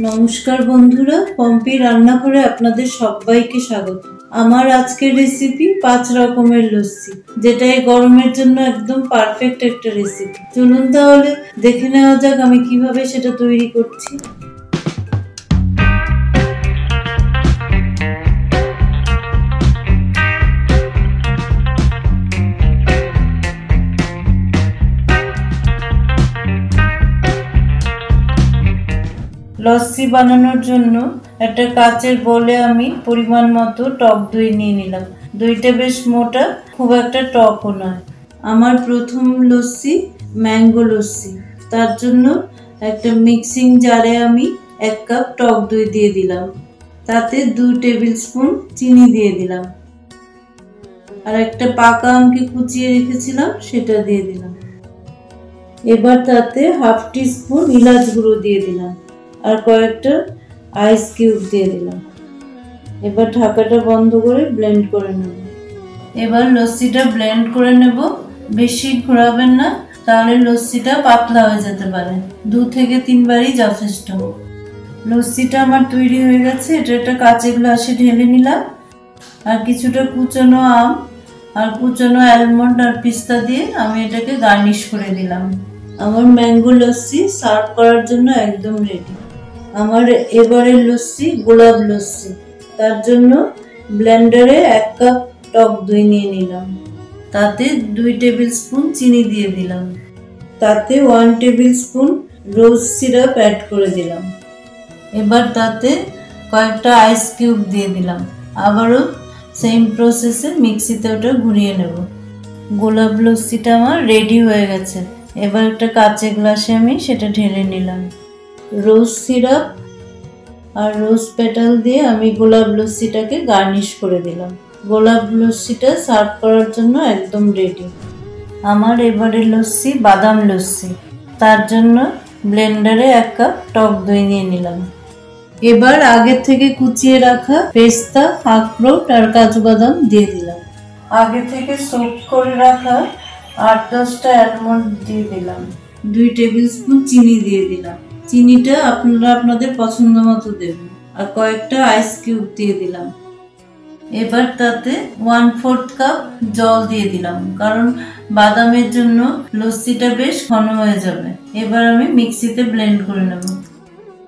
নমস্কার বন্ধুরা, পম্পি রান্নাঘরে আপনাদের সবাইকে স্বাগত। আমার আজকের রেসিপি 5 রকমের লস্যি, যেটা এই গরমের জন্য একদম পারফেক্ট একটা রেসিপি। চলুন তাহলে দেখে নেওয়া যাক আমি কিভাবে সেটা তৈরি করছি। লস্যি বানানোর জন্য একটা কাচের বোলে আমি পরিমাণ মতো টক দই নিয়ে নিলাম। দইটা বেশ মোটা, খুব একটা টকও নয়। আমার প্রথম লস্যি ম্যাঙ্গো লস্যি, তার জন্য একটা মিক্সিং জারে আমি 1 কাপ টক দই দিয়ে দিলাম। তাতে 2 টেবিল স্পুন চিনি দিয়ে দিলাম, আর একটা পাকা আমকে কুচিয়ে রেখেছিলাম সেটা দিয়ে দিলাম। এবার তাতে 1/2 টিস্পুন এলাচ গুঁড়ো দিয়ে দিলাম, আর কয়েকটা আইস কিউব দিয়ে দিলাম। এবার ঢাকাটা বন্ধ করে ব্লেন্ড করে নেব। এবার লস্যিটা ব্লেন্ড করে নেব। বেশি ঘোরাবেন না, তাহলে লস্যিটা পাতলা হয়ে যেতে পারে। 2 থেকে 3 বারই যথেষ্ট। লস্যিটা আমার তৈরি হয়ে গেছে। এটা একটা কাচের গ্লাসে ঢেলে নিলাম, আর কিছুটা কুচনো আম আর কুচনো অ্যালমন্ড আর পিস্তা দিয়ে আমি এটাকে গার্নিশ করে দিলাম। আমার ম্যাঙ্গো লস্যি সার্ভ করার জন্য একদম রেডি। আমার এবারের লস্যি গোলাপ লস্যি, তার জন্য ব্লেন্ডারে 1 কাপ টক দই নিয়ে নিলাম। তাতে 2 টেবিল স্পুন চিনি দিয়ে দিলাম। তাতে 1 টেবিল স্পুন রোজ সিরাপ অ্যাড করে দিলাম। এবার তাতে কয়েকটা আইস কিউব দিয়ে দিলাম। আবারও সেম প্রসেসে মিক্সিতে ওটা ঘুরিয়ে নেব। গোলাপ লস্যিটা আমার রেডি হয়ে গেছে। এবার একটা কাচের গ্লাসে আমি সেটা ঢেলে নিলাম। রোজ সিরাপ আর রোজ পেটাল দিয়ে আমি গোলাপ লস্যিটাকে গার্নিশ করে দিলাম। গোলাপ লস্যিটা সার্ভ করার জন্য একদম রেডি। আমার এবারের লস্যি বাদাম লস্যি, তার জন্য ব্লেন্ডারে 1 কাপ টক দই নিয়ে নিলাম। এবার আগে থেকে কুচিয়ে রাখা পেস্তা, আখরোট আর কাজু বাদাম দিয়ে দিলাম। আগে থেকে সোক করে রাখা 8-10টা অ্যালমন্ড দিয়ে দিলাম। 2 টেবিল স্পুন চিনি দিয়ে দিলাম। চিনিটা আপনারা আপনাদের পছন্দ মতো দেবেন, আর কয়েকটা আইস কিউব দিয়ে দিলাম। এবার তাতে 1/4 কাপ জল দিয়ে দিলাম, কারণ বাদামের জন্য লস্যিটা বেশ ঘন হয়ে যাবে। এবার আমি মিক্সিতে ব্লেন্ড করে নেব।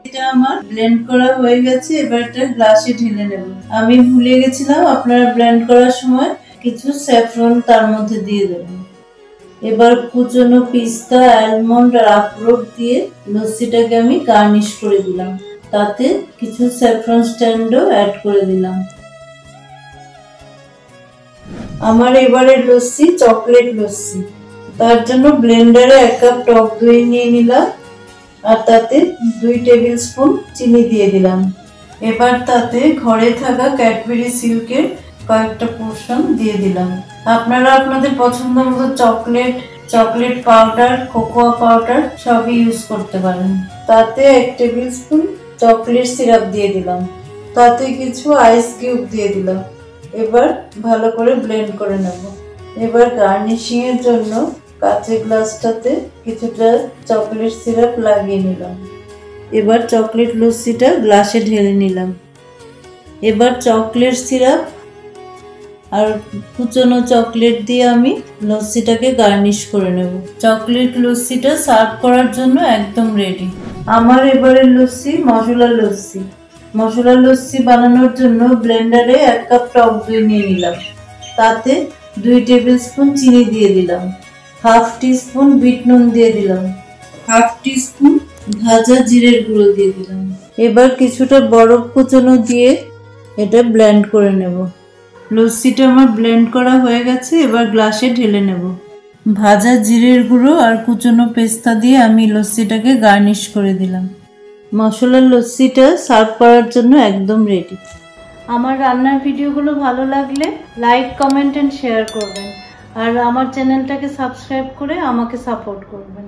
এটা আমার ব্লেন্ড করা হয়ে গেছে। এবার একটা গ্লাসে ঢেলে নেব। আমি ভুলে গেছিলাম, আপনারা ব্লেন্ড করার সময় কিছু স্যাফরন তার মধ্যে দিয়ে দেবেন। এবার কুচনো পিস্তা, অ্যালমন্ড আর আখরোট দিয়ে লস্যিটাকে আমি গার্নিশ করে দিলাম। তাতে কিছু স্যাফরন স্ট্যান্ডও অ্যাড করে দিলাম। আমার এবারের লস্যি চকলেট লস্যি, তার জন্য ব্লেন্ডারে 1 কাপ টক দই নিয়ে নিলাম, আর তাতে 2 টেবিল স্পুন চিনি দিয়ে দিলাম। এবার তাতে ঘরে থাকা ক্যাডবেরি সিল্কের কয়েকটা পোর্শন দিয়ে দিলাম। আপনারা আপনাদের পছন্দ মতো চকলেট পাউডার, কোকোয়া পাউডার সবই ইউজ করতে পারেন। তাতে 1 টেবিল স্পুন চকলেট সিরাপ দিয়ে দিলাম। তাতে কিছু আইস কিউব দিয়ে দিলাম। এবার ভালো করে ব্লেন্ড করে নেব। এবার গার্নিশিং এর জন্য কাচের গ্লাসটাতে কিছুটা চকলেট সিরাপ লাগিয়ে নিলাম। এবার চকলেট লস্যিটা গ্লাসে ঢেলে নিলাম। এবার চকলেট সিরাপ আর কুচনো চকলেট দিয়ে আমি লস্যিটাকে গার্নিশ করে নেব। চকলেট লস্যিটা সার্ভ করার জন্য একদম রেডি। আমার এবারের লস্যি মশলা লস্যি। মশলা লস্যি বানানোর জন্য ব্লেন্ডারে 1 কাপ টক দই নিয়ে নিলাম। তাতে 2 টেবিল স্পুন চিনি দিয়ে দিলাম। 1/2 টিস্পুন বিট নুন দিয়ে দিলাম। 1/2 টিস্পুন ভাজা জিরের গুঁড়ো দিয়ে দিলাম। এবার কিছুটা বরফ কুচনো দিয়ে এটা ব্লেন্ড করে নেব। লস্যিটা আমার ব্লেন্ড করা হয়ে গেছে। এবার গ্লাসে ঢেলে নেব। ভাজা জিরের গুঁড়ো আর কুচনো পেস্তা দিয়ে আমি লস্যিটাকে গার্নিশ করে দিলাম। মশলার লস্যিটা সার্ভ করার জন্য একদম রেডি। আমার রান্নার ভিডিওগুলো ভালো লাগলে লাইক, কমেন্ট এন্ড শেয়ার করবেন, আর আমার চ্যানেলটাকে সাবস্ক্রাইব করে আমাকে সাপোর্ট করবেন।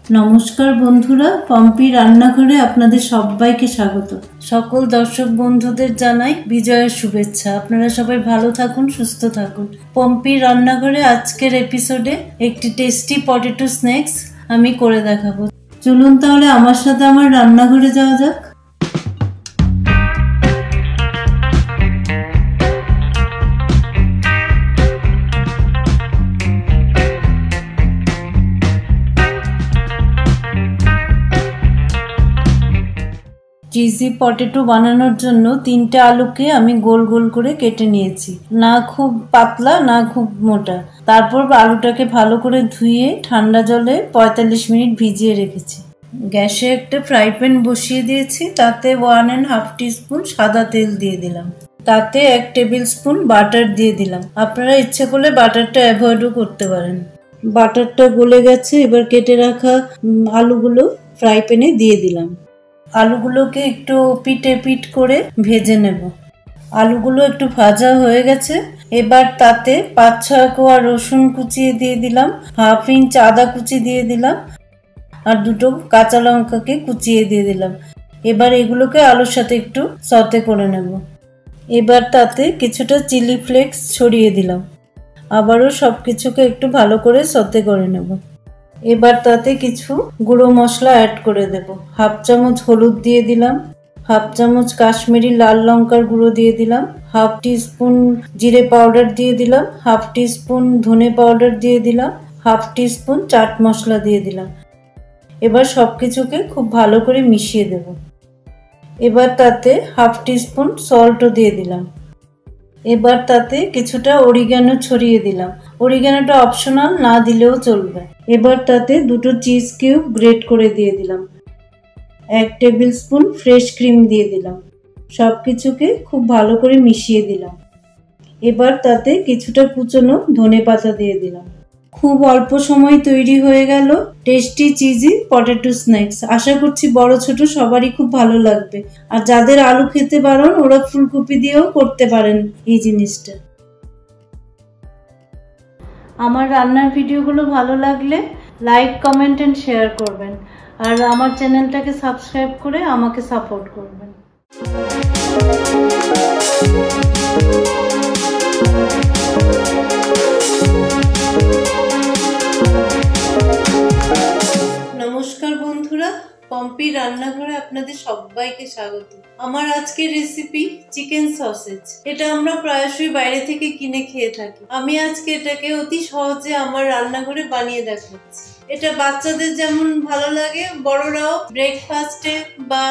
নমস্কার বন্ধুরা, পম্পি রান্নাঘরে আপনাদের সবাইকে স্বাগত। সকল দর্শক বন্ধুদের জানাই বিজয়ের শুভেচ্ছা। আপনারা সবাই ভালো থাকুন, সুস্থ থাকুন। পম্পি রান্নাঘরে আজকের এপিসোডে একটি টেস্টি পটেটো স্ন্যাক্স আমি করে দেখাবো। চলুন তাহলে আমার সাথে আমার রান্নাঘরে যাওয়া যাক। চিজি পটেটো বানানোর জন্য 3টে আলুকে আমি গোল গোল করে কেটে নিয়েছি, না খুব পাতলা না খুব মোটা। তারপর আলুটাকে ভালো করে ধুয়ে ঠান্ডা জলে 45 মিনিট ভিজিয়ে রেখেছি। গ্যাসে একটা ফ্রাই প্যান বসিয়ে দিয়েছি, তাতে 1.5 টিস্পুন সাদা তেল দিয়ে দিলাম। তাতে 1 টেবিল স্পুন বাটার দিয়ে দিলাম। আপনারা ইচ্ছে করলে বাটারটা অ্যাভয়েডও করতে পারেন। বাটারটা গলে গেছে, এবার কেটে রাখা আলুগুলো ফ্রাই প্যানে দিয়ে দিলাম। আলুগুলোকে একটু পিট করে ভেজে নেব। আলুগুলো একটু ভাজা হয়ে গেছে, এবার তাতে 5-6 কোয়া রসুন কুচিয়ে দিয়ে দিলাম, 1/2 ইঞ্চ আদা কুচি দিয়ে দিলাম, আর 2টো কাঁচা লঙ্কাকে কুচিয়ে দিয়ে দিলাম। এবার এগুলোকে আলুর সাথে একটু সতে করে নেব। এবার তাতে কিছুটা চিলি ফ্লেক্স ছড়িয়ে দিলাম। আবারও সব কিছুকে একটু ভালো করে সতে করে নেব। এবার তাতে কিছু গুঁড়ো মশলা অ্যাড করে দেব। 1/2 চামচ হলুদ দিয়ে দিলাম, 1/2 চামচ কাশ্মীরি লাল লঙ্কার গুঁড়ো দিয়ে দিলাম, 1/2 টিস্পুন জিরে পাউডার দিয়ে দিলাম, 1/2 টিস্পুন ধনে পাউডার দিয়ে দিলাম, 1/2 টিস্পুন চাট মশলা দিয়ে দিলাম। এবার সব কিছুকে খুব ভালো করে মিশিয়ে দেব। এবার তাতে 1/2 টিস্পুন সল্টও দিয়ে দিলাম। এবার তাতে কিছুটা অরিগ্যানো ছড়িয়ে দিলাম। অরিগ্যানোটা অপশনাল, না দিলেও চলবে। এবার তাতে 2টো চিজ কিউব গ্রেট করে দিয়ে দিলাম। 1 টেবিল স্পুন ফ্রেশ ক্রিম দিয়ে দিলাম। সব কিছুকে খুব ভালো করে মিশিয়ে দিলাম। এবার তাতে কিছুটা কুচনো ধনেপাতা দিয়ে দিলাম। খুব অল্প সময় তৈরি হয়ে গেল টেস্টি চিজি পটেটো স্ন্যাক্স। আশা করছি বড় ছোট সবারই খুব ভালো লাগবে। আর যাদের আলু খেতে বারণ, ওরা ফুলকপি দিয়েও করতে পারেন এই জিনিসটা। আমার রান্নার ভিডিওগুলো ভালো লাগলে লাইক, কমেন্ট এন্ড শেয়ার করবেন, আর আমার চ্যানেলটাকে সাবস্ক্রাইব করে আমাকে সাপোর্ট করবেন। নমস্কার বন্ধুরা, পম্পি রান্নাঘরে আপনাদের সবাইকে স্বাগত। আমার আজকের রেসিপি চিকেন সসেজ। এটা আমরা প্রায়শই বাইরে থেকে কিনে খেয়ে থাকি। আমি আজকে এটাকে অতি সহজে আমার রান্নাঘরে বানিয়ে দেখাচ্ছি। এটা বাচ্চাদের যেমন ভালো লাগে, বড়রাও ব্রেকফাস্টে বা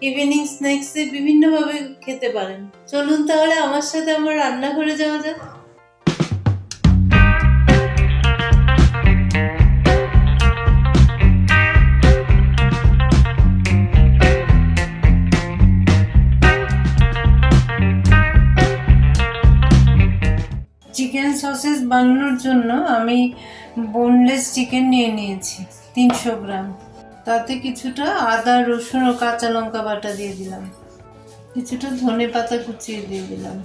ইভিনিং স্ন্যাক্সে বিভিন্নভাবে খেতে পারেন। চলুন তাহলে আমার সাথে আমার রান্নাঘরে যাওয়া যাক। চিকেন সসেজ বানানোর জন্য আমি বোনলেস চিকেন নিয়ে নিয়েছি 300 গ্রাম। তাতে কিছুটা আদা, রসুন ও কাঁচা লঙ্কা বাটা দিয়ে দিলাম, কিছুটা ধনে পাতা কুচিয়ে দিয়ে দিলাম,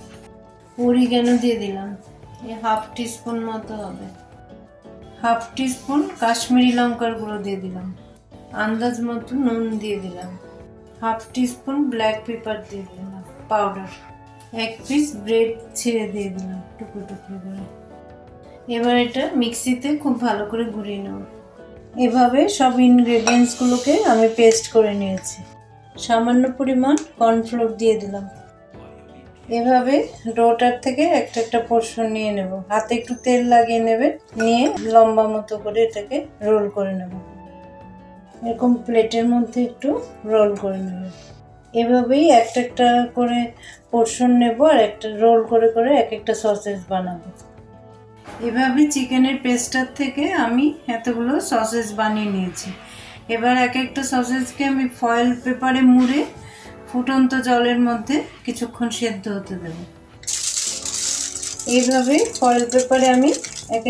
অরিগ্যানো দিয়ে দিলাম, 1/2 টিস্পুন মতো হবে, 1/2 টিস্পুন কাশ্মীরি লঙ্কার গুঁড়ো দিয়ে দিলাম, আন্দাজ মতো নুন দিয়ে দিলাম, 1/2 টিস্পুন ব্ল্যাক পেপার দিয়ে দিলাম পাউডার, 1 পিস ব্রেড ছিঁড়ে দিয়ে দিলাম টুকরো টুকরো করে। এবার এটা মিক্সিতে খুব ভালো করে ঘুরিয়ে নেব। এভাবে সব ইনগ্রেডিয়েন্টসগুলোকে আমি পেস্ট করে নিয়েছি। সামান্য পরিমাণ কর্নফ্লোর দিয়ে দিলাম। এভাবে ডোটার থেকে একটা পোর্শন নিয়ে নেব। হাতে একটু তেল লাগিয়ে নেবে, নিয়ে লম্বা মতো করে এটাকে রোল করে নেব। এরকম প্লেটের মধ্যে একটু রোল করে নেবে। এভাবেই একটা করে পোর্শন নেব, আর একটা রোল করে করে একটা সসেজ বানাবো। এভাবে চিকেনের পেস্টার থেকে আমি এতগুলো সসেজ বানিয়ে নিয়েছি। এবার একটা সসেজকে আমি ফয়েল পেপারে মুড়ে ফুটন্ত জলের মধ্যে কিছুক্ষণ সেদ্ধ হতে দেব। এইভাবে ফয়েল পেপারে আমি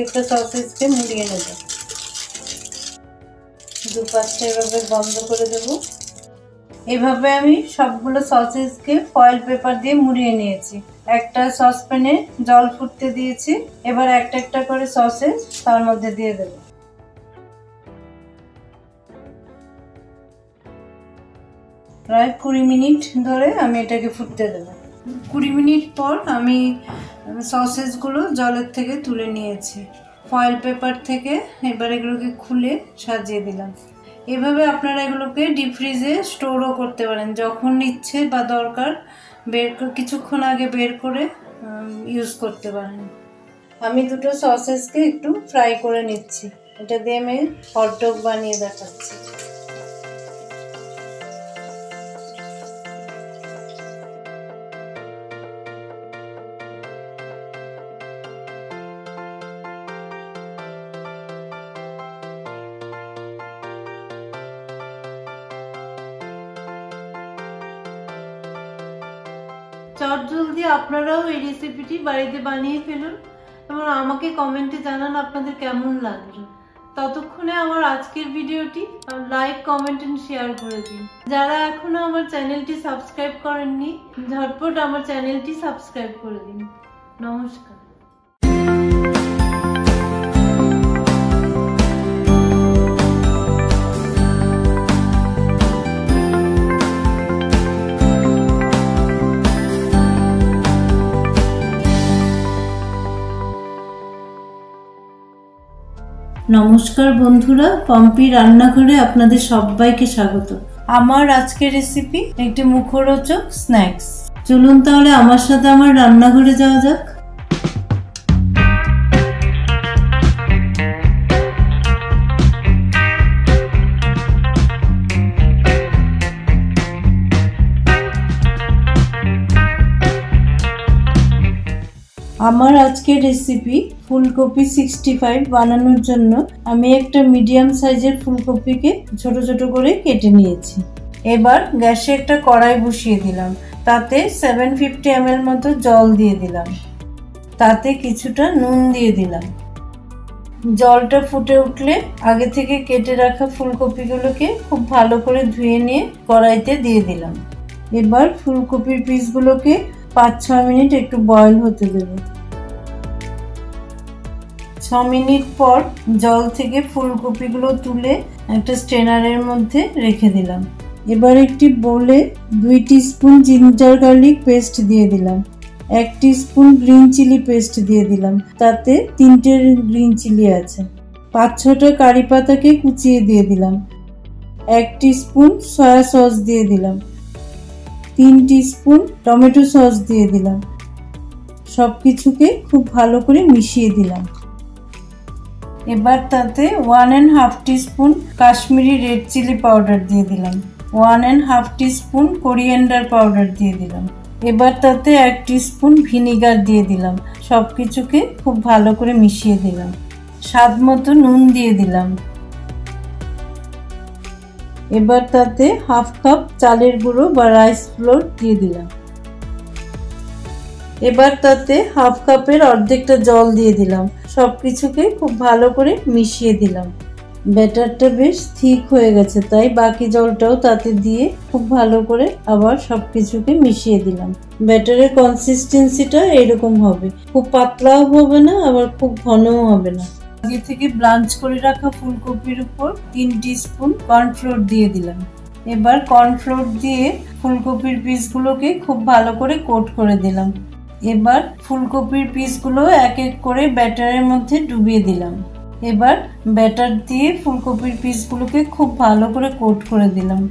একটা সসেজকে মুড়িয়ে নেব। দুপাশটা এভাবে বন্ধ করে দেব। এভাবে আমি সবগুলো সসেজকে ফয়েল পেপার দিয়ে মুড়িয়ে নিয়েছি। একটা সসপ্যানে জল ফুটতে দিয়েছি। এবার একটা করে সসেজ তার মধ্যে দিয়ে দেব। প্রায় 20 মিনিট ধরে আমি এটাকে ফুটতে দেব। 20 মিনিট পর আমি সসেসগুলো জলের থেকে তুলে নিয়েছি। ফয়েল পেপার থেকে এবার এগুলোকে খুলে সাজিয়ে দিলাম। এভাবে আপনারা এগুলোকে ডিপ ফ্রিজে স্টোরও করতে পারেন, যখন ইচ্ছে বা দরকার কিছুক্ষণ আগে বের করে ইউজ করতে পারেন। আমি দুটো সসেসকে একটু ফ্রাই করে নিচ্ছি। এটা দিয়ে আমি হটডগ বানিয়ে দেখাচ্ছি। চটজলদি আপনারাও এই রেসিপিটি বাড়িতে বানিয়ে ফেলুন এবং আমাকে কমেন্টে জানান আপনাদের কেমন লাগলো। ততক্ষণে আমার আজকের ভিডিওটি লাইক, কমেন্ট এন্ড শেয়ার করে দিন। যারা এখনো আমার চ্যানেলটি সাবস্ক্রাইব করেননি, ঝটপট আমার চ্যানেলটি সাবস্ক্রাইব করে দিন। নমস্কার। নমস্কার বন্ধুরা, পম্পি রান্নাঘরে আপনাদের সবাইকে স্বাগত। আমার আজকের রেসিপি একটি মুখরোচক স্ন্যাক্স। চলুন তাহলে আমার সাথে আমার রান্নাঘরে যাওয়া যাক। আমার আজকের রেসিপি ফুলকপি 65 বানানোর জন্য আমি একটা মিডিয়াম সাইজের ফুলকপিকে ছোট ছোট করে কেটে নিয়েছি। এবার গ্যাসে একটা কড়াই বসিয়ে দিলাম, তাতে 750 ml মতো জল দিয়ে দিলাম, তাতে কিছুটা নুন দিয়ে দিলাম। জলটা ফুটে উঠলে আগে থেকে কেটে রাখা ফুলকপিগুলোকে খুব ভালো করে ধুয়ে নিয়ে কড়াইতে দিয়ে দিলাম। এবার ফুলকপির পিসগুলোকে 5-6 মিনিট একটু বয়েল হতে দেব। 6 মিনিট পর জল থেকে ফুলকপিগুলো তুলে একটা স্ট্রেনারের মধ্যে রেখে দিলাম। এবার একটি বোলে 2 টিস্পুন জিঞ্জার গার্লিক পেস্ট দিয়ে দিলাম, 1 টিস্পুন গ্রিন চিলি পেস্ট দিয়ে দিলাম, তাতে 3টে গ্রিন চিলি আছে। 5-6টা কারি পাতাকে কুচিয়ে দিয়ে দিলাম, 1 টিস্পুন সয়া সস দিয়ে দিলাম, 3 টিস্পুন টমেটো সস দিয়ে দিলাম। সবকিছুকে খুব ভালো করে মিশিয়ে দিলাম। এবার তাতে 1.5 teaspoon Kashmiri red chilli powder দিয়ে দিলাম, 1.5 টিস্পুন কোরিয়েন্ডার পাউডার দিয়ে দিলাম। এবার তাতে 1 টিস্পুন ভিনিগার দিয়ে দিলাম। সবকিছুকে খুব ভালো করে মিশিয়ে দিলাম। স্বাদ মতো নুন দিয়ে দিলাম। এবার তাতে 1/2 কাপ চালের গুঁড়ো বা রাইস ফ্লোর দিয়ে দিলাম। এবার তাতে 1/2 কাপের অর্ধেকটা জল দিয়ে দিলাম। সবকিছুকে খুব ভালো করে মিশিয়ে দিলাম। ব্যাটারটা বেশ থিক হয়ে গেছে, তাই বাকি জলটাও তাতে দিয়ে খুব ভালো করে আবার সবকিছুকে মিশিয়ে দিলাম। ব্যাটারের কনসিস্টেন্সিটা এরকম হবে, খুব পাতলাও হবে না আবার খুব ঘনও হবে না। আগে থেকে ব্লাঞ্চ করে রাখা ফুলকপির উপর 3 টিস্পুন কর্নফ্লোর দিয়ে দিলাম। এবার কর্নফ্লোর দিয়ে ফুলকপির পিসগুলোকে খুব ভালো করে কোট করে দিলাম। এবার ফুলকপির পিসগুলো এক এক করে ব্যাটারের মধ্যে ডুবিয়ে দিলাম। এবার ব্যাটার দিয়ে ফুলকপির পিসগুলোকে খুব ভালো করে কোট করে দিলাম।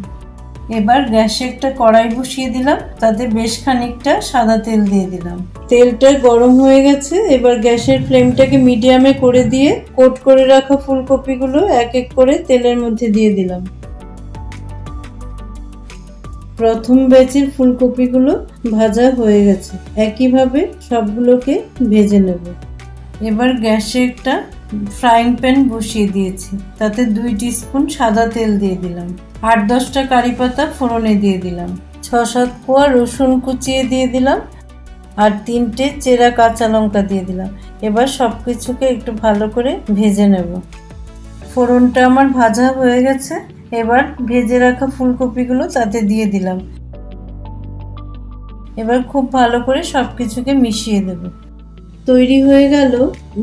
এবার গ্যাসে একটা কড়াই বসিয়ে দিলাম, তাতে বেশ খানিকটা সাদা তেল দিয়ে দিলাম। তেলটা গরম হয়ে গেছে। এবার গ্যাসের ফ্লেমটাকে মিডিয়ামে করে দিয়ে কোট করে রাখা ফুলকপিগুলো এক এক করে তেলের মধ্যে দিয়ে দিলাম। প্রথম ব্যাচের ফুলকপিগুলো ভাজা হয়ে গেছে, একইভাবে সবগুলোকে ভেজে নেব। এবার গ্যাসে একটা ফ্রাইং প্যান বসিয়ে দিয়েছি, তাতে 2 টিস্পুন সাদা তেল দিয়ে দিলাম। 8-10টা কারি পাতা ফোড়নে দিয়ে দিলাম, 6-7 কোয়া রসুন কুচিয়ে দিয়ে দিলাম, আর 3টে চেরা কাঁচা লঙ্কা দিয়ে দিলাম। এবার সবকিছুকে একটু ভালো করে ভেজে নেব। ফোড়নটা আমার ভাজা হয়ে গেছে। এবার ভেজে রাখা ফুলকপিগুলো তাতে দিয়ে দিলাম। এবার খুব ভালো করে সবকিছুকে মিশিয়ে দেব। তৈরি হয়ে গেল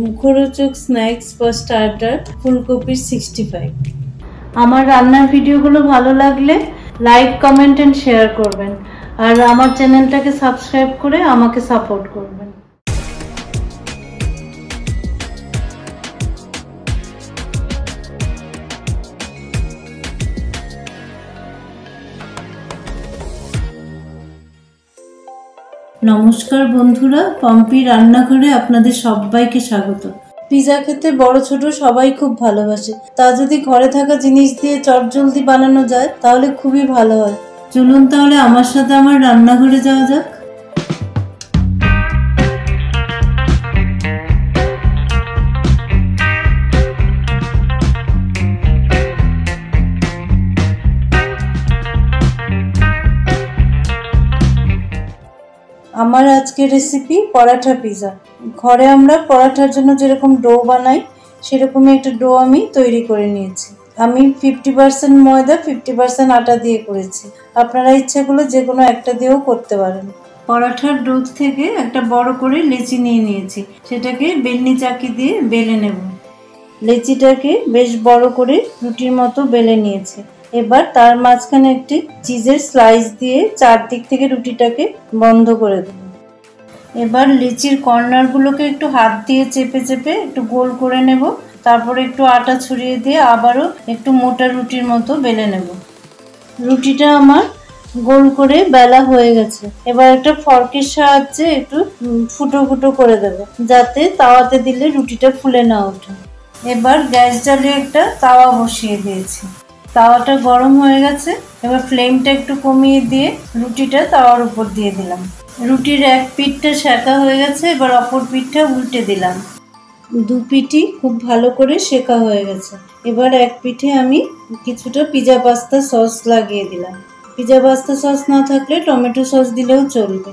মুখরোচক স্ন্যাক্স বা স্টার্টার ফুলকপির 65। আমার রান্নার ভিডিওগুলো ভালো লাগলে লাইক, কমেন্ট এন্ড শেয়ার করবেন, আর আমার চ্যানেলটাকে সাবস্ক্রাইব করে আমাকে সাপোর্ট করবেন। নমস্কার বন্ধুরা, পম্পি রান্নাঘরে আপনাদের সবাইকে স্বাগত। পিৎজা খেতে বড় ছোট সবাই খুব ভালোবাসে। তা যদি ঘরে থাকা জিনিস দিয়ে চটজলদি বানানো যায় তাহলে খুবই ভালো হয়। চলুন তাহলে আমার সাথে আমার রান্নাঘরে যাওয়া যাক। আমার আজকের রেসিপি পরাঠা পিৎজা। ঘরে আমরা পরাঠার জন্য যেরকম ডো বানাই সেরকমই একটা ডো আমি তৈরি করে নিয়েছি। আমি 50% ময়দা 50% আটা দিয়ে করেছি। আপনারা ইচ্ছা করলে যে কোনো একটা দিয়েও করতে পারেন। পরাঠার ডো থেকে একটা বড় করে লেচি নিয়ে নিয়েছি, সেটাকে বেলনি চাকি দিয়ে বেলে নেব। লেচিটাকে বেশ বড় করে রুটির মতো বেলে নিয়েছি। এবার তার মাঝখানে একটি চিজের স্লাইস দিয়ে চারদিক থেকে রুটিটাকে বন্ধ করে দেব। এবার লিচির কর্নারগুলোকে একটু হাত দিয়ে চেপে চেপে একটু গোল করে নেব। তারপরে একটু আটা ছড়িয়ে দিয়ে আবারও একটু মোটা রুটির মতো বেলে নেব। রুটিটা আমার গোল করে বেলা হয়ে গেছে। এবার একটা ফর্কের সাহায্যে একটু ফুটো ফুটো করে দেব, যাতে তাওয়াতে দিলে রুটিটা ফুলে না ওঠে। এবার গ্যাস জ্বালিয়ে একটা তাওয়া বসিয়ে দিয়েছি। তাওয়াটা গরম হয়ে গেছে। এবার ফ্লেমটা একটু কমিয়ে দিয়ে রুটিটা তাওয়ার উপর দিয়ে দিলাম। রুটির এক পিঠটা সেঁকা হয়ে গেছে, এবার অপর পিঠটা উল্টে দিলাম। দু পিঠই খুব ভালো করে সেঁকা হয়ে গেছে। এবার এক পিঠে আমি কিছুটা পিৎজা পাস্তা সস লাগিয়ে দিলাম। পিৎজা পাস্তা সস না থাকলে টমেটো সস দিলেও চলবে।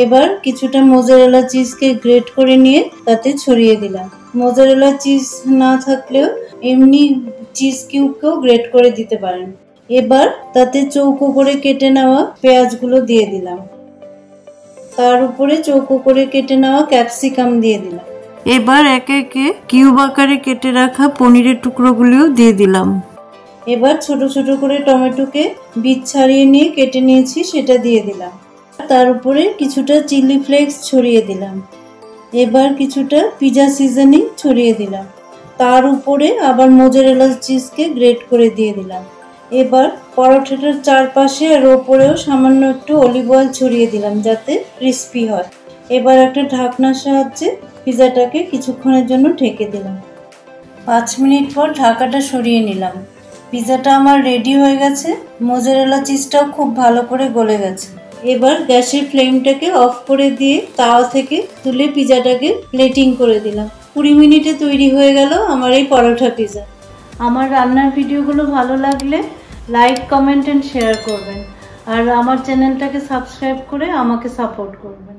এবার কিছুটা মোজারেলা চিজকে গ্রেট করে নিয়ে তাতে ছড়িয়ে দিলাম। মোজারেলা চিজ না থাকলেও এমনি চিজ কিউবকেও গ্রেট করে দিতে পারেন। এবার তাতে চৌকো করে কেটে নেওয়া পেঁয়াজগুলো দিয়ে দিলাম। তার উপরে চৌকো করে কেটে নেওয়া ক্যাপসিকাম দিয়ে দিলাম। এবার একে একে কিউব আকারে কেটে রাখা পনিরের টুকরোগুলিও দিয়ে দিলাম। এবার ছোট ছোট করে টমেটোকে বীজ ছাড়িয়ে নিয়ে কেটে নিয়েছি সেটা দিয়ে দিলাম। তার উপরে কিছুটা চিলি ফ্লেক্স ছড়িয়ে দিলাম। এবার কিছুটা পিৎজা সিজনিং ছড়িয়ে দিলাম। তার উপরে আবার মোজারেলা চিজকে গ্রেট করে দিয়ে দিলাম। এবার পরোটাটার চারপাশে আর ওপরেও সামান্য একটু অলিভ অয়েল ছড়িয়ে দিলাম, যাতে ক্রিস্পি হয়। এবার একটা ঢাকনার সাহায্যে পিৎজাটাকে কিছুক্ষণের জন্য ঢেকে দিলাম। 5 মিনিট পর ঢাকাটা সরিয়ে নিলাম। পিৎজাটা আমার রেডি হয়ে গেছে। মোজারেলা চিজটাও খুব ভালো করে গলে গেছে। এবার গ্যাসের ফ্লেমটাকে অফ করে দিয়ে তাওয়া থেকে তুলে পিৎজাটাকে প্লেটিং করে দিলাম। 20 মিনিটে তৈরি হয়ে গেল আমার এই পরোটা পিৎজা। আমার রান্নার ভিডিওগুলো ভালো লাগলে লাইক, কমেন্ট এন্ড শেয়ার করবেন, আর আমার চ্যানেলটাকে সাবস্ক্রাইব করে আমাকে সাপোর্ট করবেন।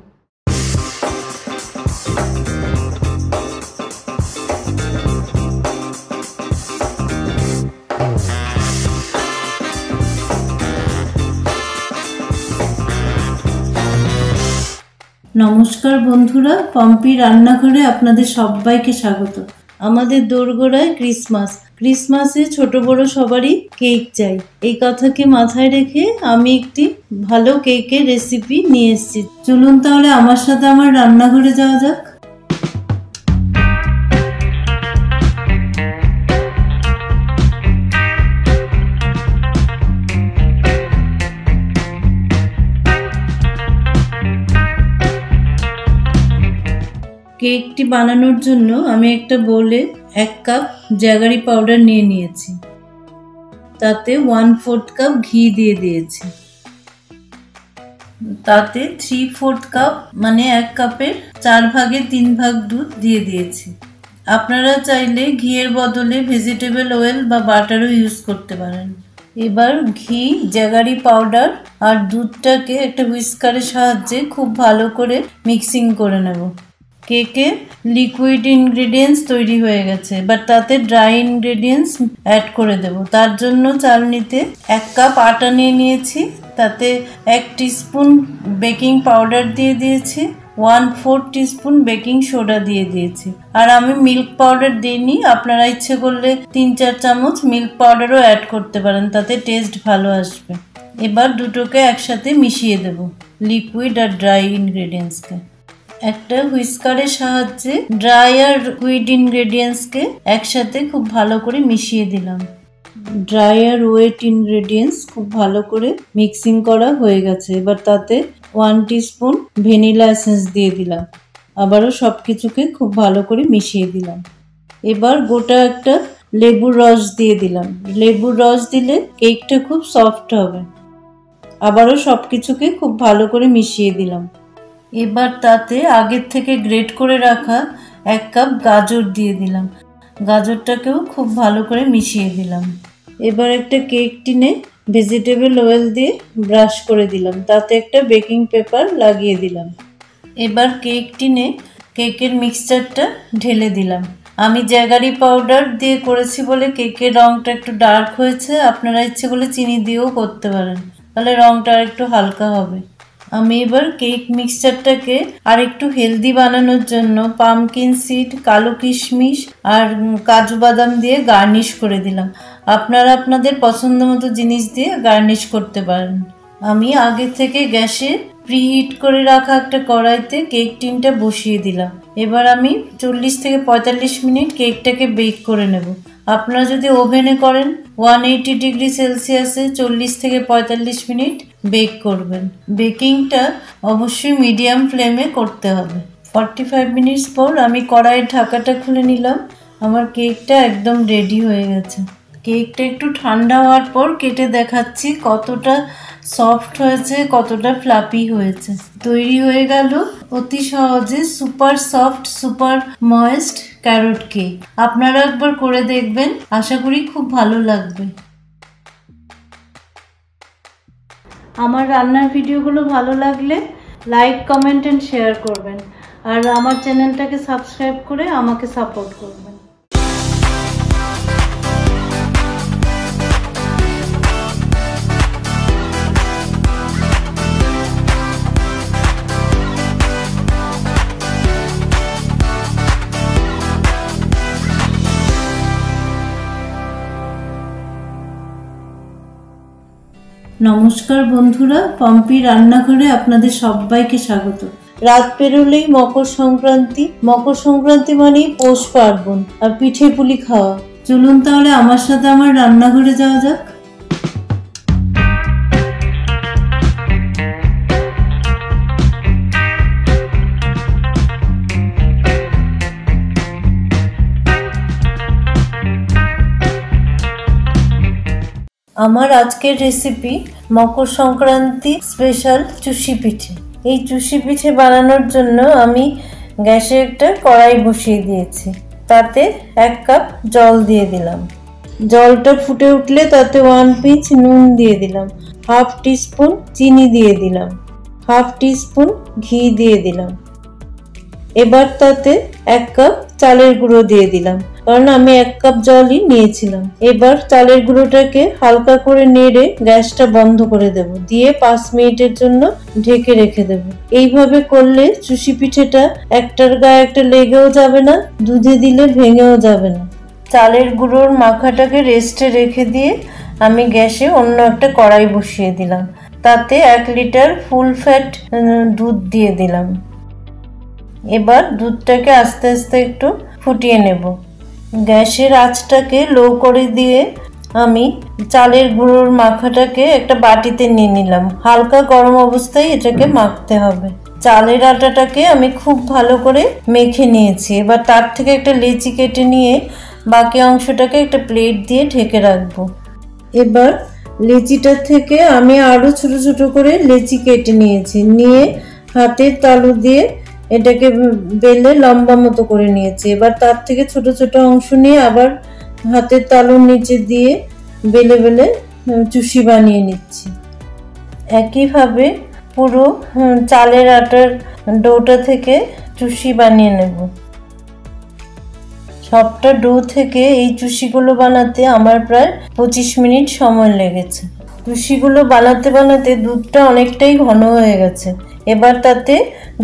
নমস্কার বন্ধুরা, পম্পি রান্নাঘরে আপনাদের সবাইকে স্বাগত। আমাদের দোরগোড়ায় ক্রিসমাসে ছোট বড় সবারই কেক চাই। এই কথাকে মাথায় রেখে আমি একটি ভালো কেকের রেসিপি নিয়ে এসেছি। চলুন তাহলে আমার সাথে আমার রান্নাঘরে যাওয়া যাক। কেকটি বানানোর জন্য আমি একটা বোলে 1 কাপ জ্যাগারি পাউডার নিয়ে নিয়েছি। তাতে 1/4 কাপ ঘি দিয়ে দিয়েছি। তাতে 3/4 কাপ মানে 1 কাপের 4 ভাগের 3 ভাগ দুধ দিয়ে দিয়েছি। আপনারা চাইলে ঘিয়ের বদলে ভেজিটেবল অয়েল বা বাটারও ইউজ করতে পারেন। এবার ঘি, জ্যাগারি পাউডার আর দুধটাকে একটা হুইস্কারের সাহায্যে খুব ভালো করে মিক্সিং করে নেব। কেকে লিকুইড ইনগ্রেডিয়েন্টস তৈরি হয়ে গেছে, বাট তাতে ড্রাই ইনগ্রেডিয়েন্টস অ্যাড করে দেব। তার জন্য চালনিতে 1 কাপ আটা নিয়ে নিয়েছি। তাতে 1 টিস্পুন বেকিং পাউডার দিয়ে দিয়েছি, 1/4 টিস্পুন বেকিং সোডা দিয়ে দিয়েছি। আর আমি মিল্ক পাউডার দিইনি, আপনারা ইচ্ছে করলে 3-4 চামচ মিল্ক পাউডারও অ্যাড করতে পারেন, তাতে টেস্ট ভালো আসবে। এবার দুটোকে একসাথে মিশিয়ে দেব, লিকুইড আর ড্রাই ইনগ্রেডিয়েন্টসকে। একটা হুইস্কারের সাহায্যে ড্রাই আর লিকুইড ইনগ্রেডিয়েন্টসকে একসাথে খুব ভালো করে মিশিয়ে দিলাম। ড্রাই আর ওয়েট ইনগ্রেডিয়েন্টস খুব ভালো করে মিক্সিং করা হয়ে গেছে। এবার তাতে 1 টিস্পুন ভ্যানিলা এসেন্স দিয়ে দিলাম। আবারও সব কিছুকে খুব ভালো করে মিশিয়ে দিলাম। এবার গোটা একটা লেবুর রস দিয়ে দিলাম। লেবুর রস দিলে কেকটা খুব সফট হবে। আবারও সব কিছুকে খুব ভালো করে মিশিয়ে দিলাম। এবার তাতে আগের থেকে গ্রেট করে রাখা 1 কাপ গাজর দিয়ে দিলাম। গাজরটাকেও খুব ভালো করে মিশিয়ে দিলাম। এবার একটা কেক টিনে ভেজিটেবল অয়েল দিয়ে ব্রাশ করে দিলাম। তাতে একটা বেকিং পেপার লাগিয়ে দিলাম। এবার কেক টিনে কেকের মিক্সচারটা ঢেলে দিলাম। আমি জ্যাগারি পাউডার দিয়ে করেছি বলে কেকের রঙটা একটু ডার্ক হয়েছে। আপনারা ইচ্ছে করলে চিনি দিয়েও করতে পারেন, তাহলে রঙটা আর একটু হালকা হবে। আমি এবার কেক মিক্সচারটাকে আর একটু হেলদি বানানোর জন্য পামকিন সিড, কালো কিশমিশ আর কাজু বাদাম দিয়ে গার্নিশ করে দিলাম। আপনারা আপনাদের পছন্দ মতো জিনিস দিয়ে গার্নিশ করতে পারেন। আমি আগে থেকে গ্যাসে প্রিহিট করে রাখা একটা কড়াইতে কেক টিনটা বসিয়ে দিলাম। এবার আমি 40 থেকে 45 মিনিট কেকটাকে বেক করে নেব। আপনারা যদি ওভেনে করেন 180 ডিগ্রি সেলসিয়াসে 40 থেকে 45 মিনিট বেক করবেন। বেকিংটা অবশ্যই মিডিয়াম ফ্লেমে করতে হবে। 45 মিনিটস পর আমি কড়াইয়ের ঢাকাটা খুলে নিলাম। আমার কেকটা একদম রেডি হয়ে গেছে। কেকটা একটু ঠান্ডা হওয়ার পর কেটে দেখাচ্ছি কতটা সফট হয়েছে, কতটা ফ্লাপি হয়েছে। তৈরি হয়ে গেল অতি সহজে super soft, super moist carrot cake. আপনারা একবার করে দেখবেন, আশা করি খুব ভালো লাগবে। আমার রান্নার ভিডিওগুলো ভালো লাগলে লাইক, কমেন্ট এন্ড শেয়ার করবেন। আর আমার চ্যানেলটাকে সাবস্ক্রাইব করে আমাকে সাপোর্ট করবেন। নমস্কার বন্ধুরা, পম্পি রান্নাঘরে আপনাদের সবাইকে স্বাগত। রাত পেরোলেই মকর সংক্রান্তি। মকর সংক্রান্তি মানেই পৌষ পার্বণ আর পিঠে পুলি খাওয়া। চলুন তাহলে আমার সাথে আমার রান্নাঘরে যাওয়া যাক। আমার আজকের রেসিপি মকর সংক্রান্তি স্পেশাল চুষি পিঠে। এই চুষি পিঠে বানানোর জন্য আমি গ্যাসে একটা কড়াই বসিয়ে দিয়েছি। তাতে 1 কাপ জল দিয়ে দিলাম। জলটা ফুটে উঠলে তাতে 1 পিঞ্চ নুন দিয়ে দিলাম, 1/2 টিস্পুন চিনি দিয়ে দিলাম, 1/2 টিস্পুন ঘি দিয়ে দিলাম। এবার তাতে 1 কাপ চালের গুঁড়ো দিয়ে দিলাম, কারণ আমি 1 কাপ জলই নিয়েছিলাম। এবার চালের গুঁড়োটাকে হালকা করে নেড়ে গ্যাসটা বন্ধ করে দেব, দিয়ে 5 মিনিটের জন্য ঢেকে রেখে দেব। এইভাবে করলে চুষি পিঠেটা একটার গায়ে একটা লেগেও যাবে না, দুধে দিলে ভেঙেও যাবে না। চালের গুঁড়োর মাখাটাকে রেস্টে রেখে দিয়ে আমি গ্যাসে অন্য একটা কড়াই বসিয়ে দিলাম। তাতে 1 লিটার ফুল ফ্যাট দুধ দিয়ে দিলাম। এবার দুধটাকে আস্তে আস্তে একটু ফুটিয়ে নেব। গ্যাসের আঁচটাকে লো করে দিয়ে আমি চালের গুঁড়োর মাখাটাকে একটা বাটিতে নিয়ে নিলাম। হালকা গরম অবস্থায় এটাকে মাখতে হবে। চালের আটাটাকে আমি খুব ভালো করে মেখে নিয়েছি। এবার তার থেকে একটা লেচি কেটে নিয়ে বাকি অংশটাকে একটা প্লেট দিয়ে ঢেকে রাখবো। এবার লেচিটার থেকে আমি আরো ছোট ছোট করে লেচি কেটে নিয়েছি। নিয়ে হাতের তালু দিয়ে এটাকে বেলে লম্বা মতো করে নিয়েছি। এবার তার থেকে ছোট ছোট অংশ নিয়ে আবার হাতের তালুর নিচে দিয়ে বেলে বেলে চুষি বানিয়ে নিচ্ছি। একইভাবে পুরো চালের আটার ডোটা থেকে চুষি বানিয়ে নেব। সবটা ডো থেকে এই চুষিগুলো বানাতে আমার প্রায় 25 মিনিট সময় লেগেছে। চুষিগুলো বানাতে বানাতে দুধটা অনেকটাই ঘন হয়ে গেছে। এবার তাতে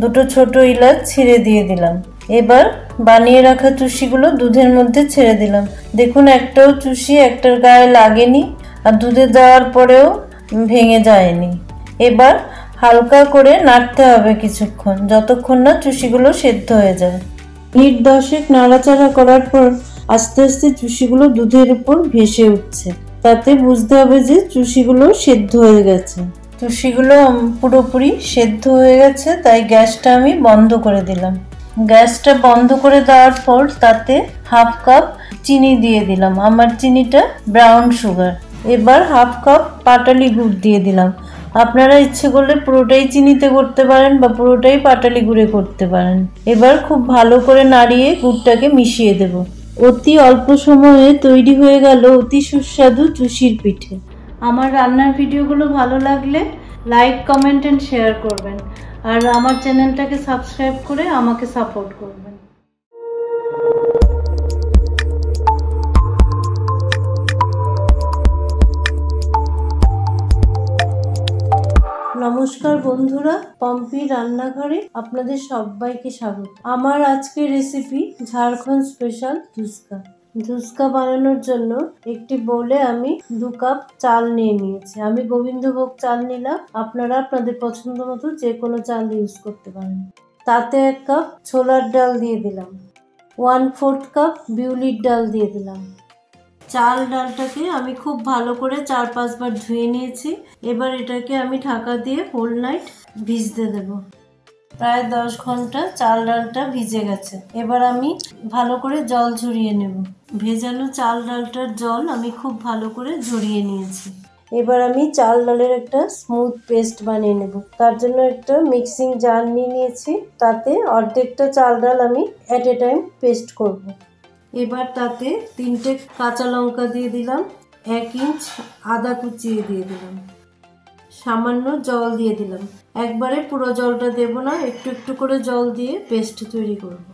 2 ছোট এলাচ ছিঁড়ে দিয়ে দিলাম। এবার বানিয়ে রাখা চুষিগুলো দুধের মধ্যে ছেড়ে দিলাম। দেখুন একটাও চুষি একটার গায়ে লাগেনি, আর দুধে দেওয়ার পরেও ভেঙে যায়নি। এবার হালকা করে নাড়তে হবে কিছুক্ষণ, যতক্ষণ না চুষিগুলো সেদ্ধ হয়ে যায়। মিনিট 10 নাড়াচাড়া করার পর আস্তে আস্তে চুষিগুলো দুধের উপর ভেসে উঠছে। তাতে বুঝতে হবে যে চুষিগুলো সেদ্ধ হয়ে গেছে। চুষিগুলো পুরোপুরি সেদ্ধ হয়ে গেছে, তাই গ্যাসটা আমি বন্ধ করে দিলাম। গ্যাসটা বন্ধ করে দেওয়ার পর তাতে হাফ কাপ চিনি দিয়ে দিলাম। আমার চিনিটা ব্রাউন সুগার। এবার হাফ কাপ পাটালি গুড় দিয়ে দিলাম। আপনারা ইচ্ছে করলে পুরোটাই চিনিতে করতে পারেন বা পুরোটাই পাটালি গুড়ে করতে পারেন। এবার খুব ভালো করে নাড়িয়ে গুড়টাকে মিশিয়ে দেব। অতি অল্প সময়ে তৈরি হয়ে গেল অতি সুস্বাদু চুষির পিঠে। আমার রান্নার ভিডিওগুলো ভালো লাগলে লাইক, কমেন্ট এন্ড শেয়ার করবেন, আর আমার চ্যানেলটাকে সাবস্ক্রাইব করে আমাকে সাপোর্ট করবেন। নমস্কার বন্ধুরা, পম্পি রান্নাঘরে আপনাদের সবাইকে স্বাগত। আমার আজকের রেসিপি ঝাড়খণ্ড স্পেশাল ধুসকা। ধুসকা বানানোর জন্য একটি বোলে আমি 2 কাপ চাল নিয়ে নিয়েছি। আমি গোবিন্দভোগ চাল নিলাম, আপনারা আপনাদের পছন্দ মতো যে কোনো চাল ইউজ করতে পারেন। তাতে 1 কাপ ছোলার ডাল দিয়ে দিলাম, 1/4 কাপ বিউলির ডাল দিয়ে দিলাম। চাল ডালটাকে আমি খুব ভালো করে 4-5 বার ধুয়ে নিয়েছি। এবার এটাকে আমি ঢাকা দিয়ে হোল নাইট ভিজতে দেব। প্রায় 10 ঘন্টা চাল ডালটা ভিজে গেছে। এবার আমি ভালো করে জল ঝরিয়ে নেব। ভেজানো চাল ডালটার জল আমি খুব ভালো করে ঝরিয়ে নিয়েছি। এবার আমি চাল ডালের একটা স্মুথ পেস্ট বানিয়ে নেব। তার জন্য একটা মিক্সিং জার নিয়ে নিয়েছি। তাতে অর্ধেকটা চাল ডাল আমি এট এ টাইম পেস্ট করব। এবার তাতে 3টে কাঁচা লঙ্কা দিয়ে দিলাম, 1 ইঞ্চ আদা কুচিয়ে দিয়ে দিলাম, সামান্য জল দিয়ে দিলাম। একবারে পুরো জলটা দেব না, একটু একটু করে জল দিয়ে পেস্ট তৈরি করব।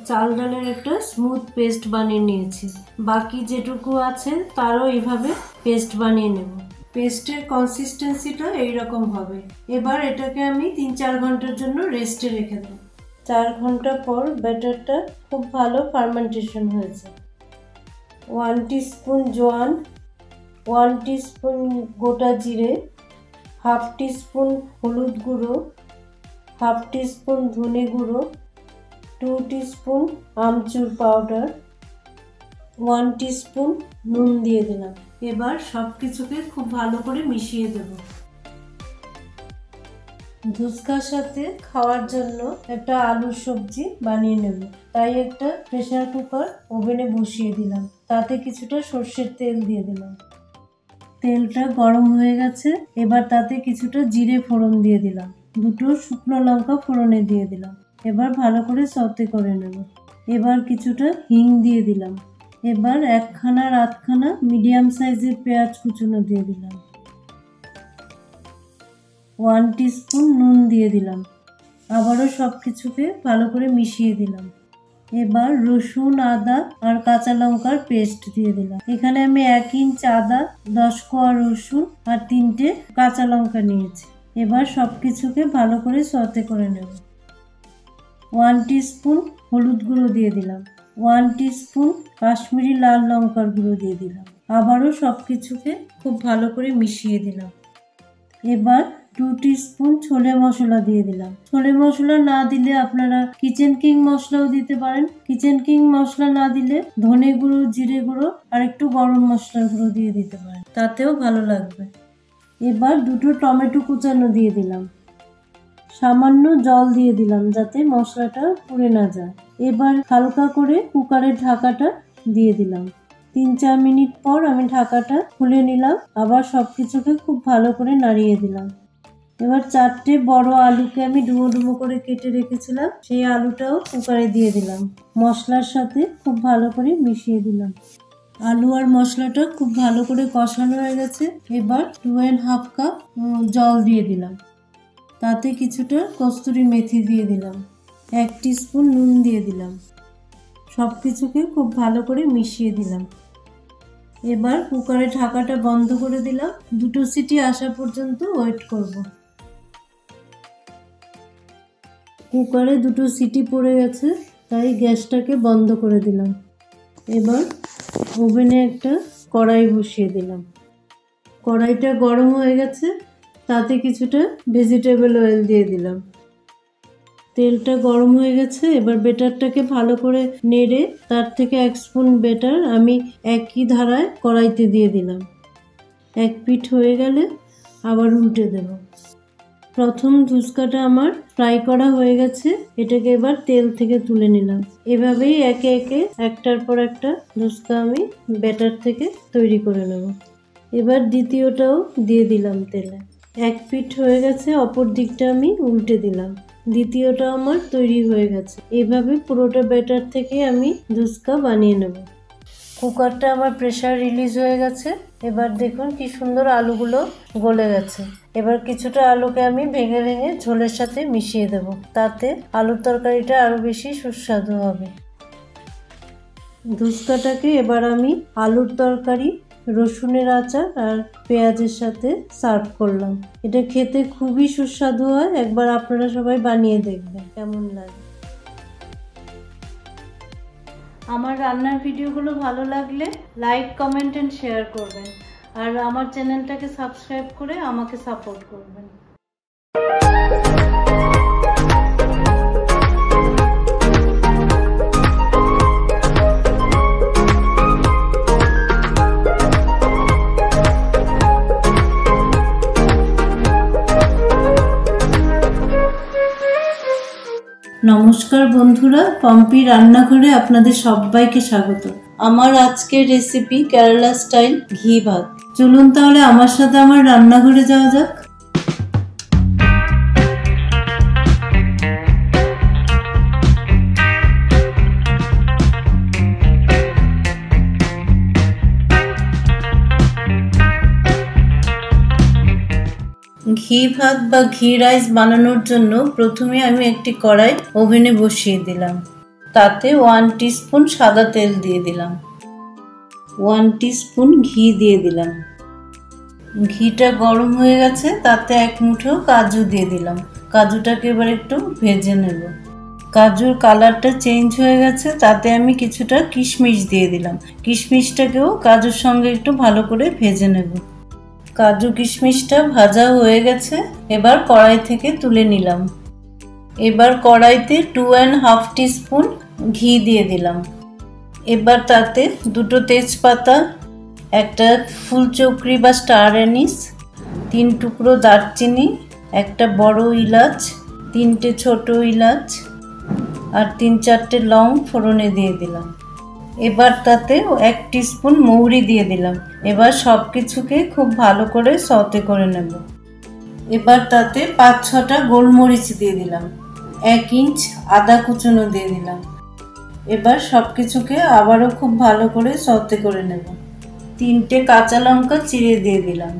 চাল ডালের একটা স্মুথ পেস্ট বানিয়ে নিয়েছি। বাকি যেটুকু আছে তারও এইভাবে পেস্ট বানিয়ে নেব। পেস্টের কনসিস্টেন্সিটা এইরকম হবে। এবার এটাকে আমি 3-4 ঘন্টার জন্য রেস্টে রেখে দেব। 4 ঘন্টা পর ব্যাটারটা খুব ভালো ফার্মেন্টেশন হয়েছে। 1 টিস্পুন জোয়ান, 1 টিস্পুন গোটা জিরে, হাফ টিস্পুন হলুদ গুঁড়ো, হাফ টিস্পুন ধনে গুঁড়ো, 2 টিস্পুন আমচুর পাউডার, 1 টিস্পুন নুন দিয়ে দিলাম। এবার সব কিছুকে খুব ভালো করে মিশিয়ে দেব। ধুসকার সাথে খাওয়ার জন্য একটা আলুর সবজি বানিয়ে নেব। তাই একটা প্রেসার কুকার ওভেনে বসিয়ে দিলাম। তাতে কিছুটা সর্ষের তেল দিয়ে দিলাম। তেলটা গরম হয়ে গেছে। এবার তাতে কিছুটা জিরে ফোড়ন দিয়ে দিলাম, 2টো শুকনো লঙ্কা ফোড়নে দিয়ে দিলাম। এবার ভালো করে সতে করে নেব। এবার কিছুটা হিং দিয়ে দিলাম। এবার 1-8খানা মিডিয়াম সাইজের পেঁয়াজ কুচনো দিয়ে দিলাম। 1 টিস্পুন নুন দিয়ে দিলাম। আবারও সব কিছুকে ভালো করে মিশিয়ে দিলাম। এবার রসুন, আদা আর কাঁচা লঙ্কার পেস্ট দিয়ে দিলাম। এখানে আমি 1 ইঞ্চ আদা, 10 কোয়া রসুন আর 3টে কাঁচা লঙ্কা নিয়েছি। এবার সব কিছুকে ভালো করে সতে করে নেব। 1 টিস্পুন হলুদ গুঁড়ো দিয়ে দিলাম, 1 টিস্পুন কাশ্মীরি লাল লঙ্কার গুঁড়ো দিয়ে দিলাম। আবারও সব কিছুকে খুব ভালো করে মিশিয়ে দিলাম। এবার 2 টিস্পুন ছোলে মশলা দিয়ে দিলাম। ছোলে মশলা না দিলে আপনারা কিচেন কিং মশলাও দিতে পারেন। কিচেন কিং মশলা না দিলে ধনে গুঁড়ো, জিরে গুঁড়ো আর একটু গরম মশলার গুঁড়ো দিয়ে দিতে পারেন, তাতেও ভালো লাগবে। এবার 2টো টমেটো কুচানো দিয়ে দিলাম। সামান্য জল দিয়ে দিলাম যাতে মশলাটা পুড়ে না যায়। এবার হালকা করে কুকারের ঢাকাটা দিয়ে দিলাম। 3-4 মিনিট পর আমি ঢাকাটা খুলে নিলাম। আবার সবকিছুকে খুব ভালো করে নাড়িয়ে দিলাম। এবার 4টে বড় আলুকে আমি ডুমো ডুমো করে কেটে রেখেছিলাম, সেই আলুটাও কুকারে দিয়ে দিলাম। মশলার সাথে খুব ভালো করে মিশিয়ে দিলাম। আলু আর মশলাটা খুব ভালো করে কষানো হয়ে গেছে। এবার 2.5 কাপ জল দিয়ে দিলাম। তাতে কিছুটা কস্তুরি মেথি দিয়ে দিলাম, 1 টিস্পুন নুন দিয়ে দিলাম। সব কিছুকে খুব ভালো করে মিশিয়ে দিলাম। এবার কুকারের ঢাকাটা বন্ধ করে দিলাম। 2টো সিটি আসা পর্যন্ত ওয়েট করব। কুকারে 2টো সিটি পড়ে গেছে, তাই গ্যাসটাকে বন্ধ করে দিলাম। এবার ওভেনে একটা কড়াই বসিয়ে দিলাম। কড়াইটা গরম হয়ে গেছে, তাতে কিছুটা ভেজিটেবল অয়েল দিয়ে দিলাম। তেলটা গরম হয়ে গেছে, এবার বেটারটাকে ভালো করে নেড়ে তার থেকে 1 স্পুন বেটার আমি একই ধারায় কড়াইতে দিয়ে দিলাম। এক পিঠ হয়ে গেলে আবার উল্টে দেব। প্রথম ধুসকাটা আমার ফ্রাই করা হয়ে গেছে, এটাকে এবার তেল থেকে তুলে নিলাম। এভাবেই একে একে একটার পর একটা ধুসকা আমি ব্যাটার থেকে তৈরি করে নেব। এবার দ্বিতীয়টাও দিয়ে দিলাম তেলে। এক পিঠ হয়ে গেছে, অপর দিকটা আমি উল্টে দিলাম। দ্বিতীয়টা আমার তৈরি হয়ে গেছে। এভাবে পুরোটা ব্যাটার থেকে আমি ধুসকা বানিয়ে নেব। কুকারটা আমার প্রেসার রিলিজ হয়ে গেছে। এবার দেখুন কি সুন্দর আলুগুলো গলে গেছে। এবার কিছুটা আলুকে আমি ভেঙে ভেঙে ঝোলের সাথে মিশিয়ে দেব, তাতে আলুর তরকারিটা আরো বেশি সুস্বাদু হবে। ধুসকাটাকে এবার আমি আলুর তরকারি, রসুনের আচার আর পেঁয়াজের সাথে সার্ভ করলাম। এটা খেতে খুবই সুস্বাদু হয়, একবার আপনারা সবাই বানিয়ে দেখবেন কেমন লাগে। আমার রান্নার ভিডিওগুলো ভালো লাগলে লাইক, কমেন্ট এন্ড শেয়ার করবেন, আর আমার চ্যানেলটাকে সাবস্ক্রাইব করে আমাকে সাপোর্ট করবেন। নমস্কার বন্ধুরা, পম্পি রান্নাঘরে আপনাদের সবাইকে স্বাগত। আমার আজকের রেসিপি কেরালা স্টাইল ঘি ভাত। চলুন তাহলে আমার সাথে আমার রান্নাঘরে যাওয়া যাক। ঘি ভাত বা ঘি রাইস বানানোর জন্য প্রথমে আমি একটি কড়াই ওভেনে বসিয়ে দিলাম। তাতে 1 টিস্পুন সাদা তেল দিয়ে দিলাম, 1 টিস্পুন ঘি দিয়ে দিলাম। ঘিটা গরম হয়ে গেছে, তাতে 1 মুঠো কাজু দিয়ে দিলাম। কাজুটাকে এবার একটু ভেজে নেব। কাজুর কালারটা চেঞ্জ হয়ে গেছে, তাতে আমি কিছুটা কিশমিশ দিয়ে দিলাম। কিশমিশটাকেও কাজুর সঙ্গে একটু ভালো করে ভেজে নেব। কাজু কিশমিশটা ভাজা হয়ে গেছে, এবার কড়াই থেকে তুলে নিলাম। এবার কড়াইতে 2.5 টিস্পুন ঘি দিয়ে দিলাম। এবার তাতে 2টো তেজপাতা, একটা ফুলচক্রি বা স্টার অ্যানিস, 3 টুকরো দারচিনি, একটা বড় ইলাচ, 3টে ছোট ইলাচ আর 3-4টে লং ফোড়নে দিয়ে দিলাম। এবার তাতে 1 টিস্পুন মৌরি দিয়ে দিলাম। এবার সব কিছুকে খুব ভালো করে সতে করে নেব। এবার তাতে 5-6টা গোলমরিচ দিয়ে দিলাম, 1 ইঞ্চ আদা কুচনো দিয়ে দিলাম। এবার সব কিছুকে আবারও খুব ভালো করে সতে করে নেব। 3টে কাঁচা লঙ্কা চিড়ে দিয়ে দিলাম।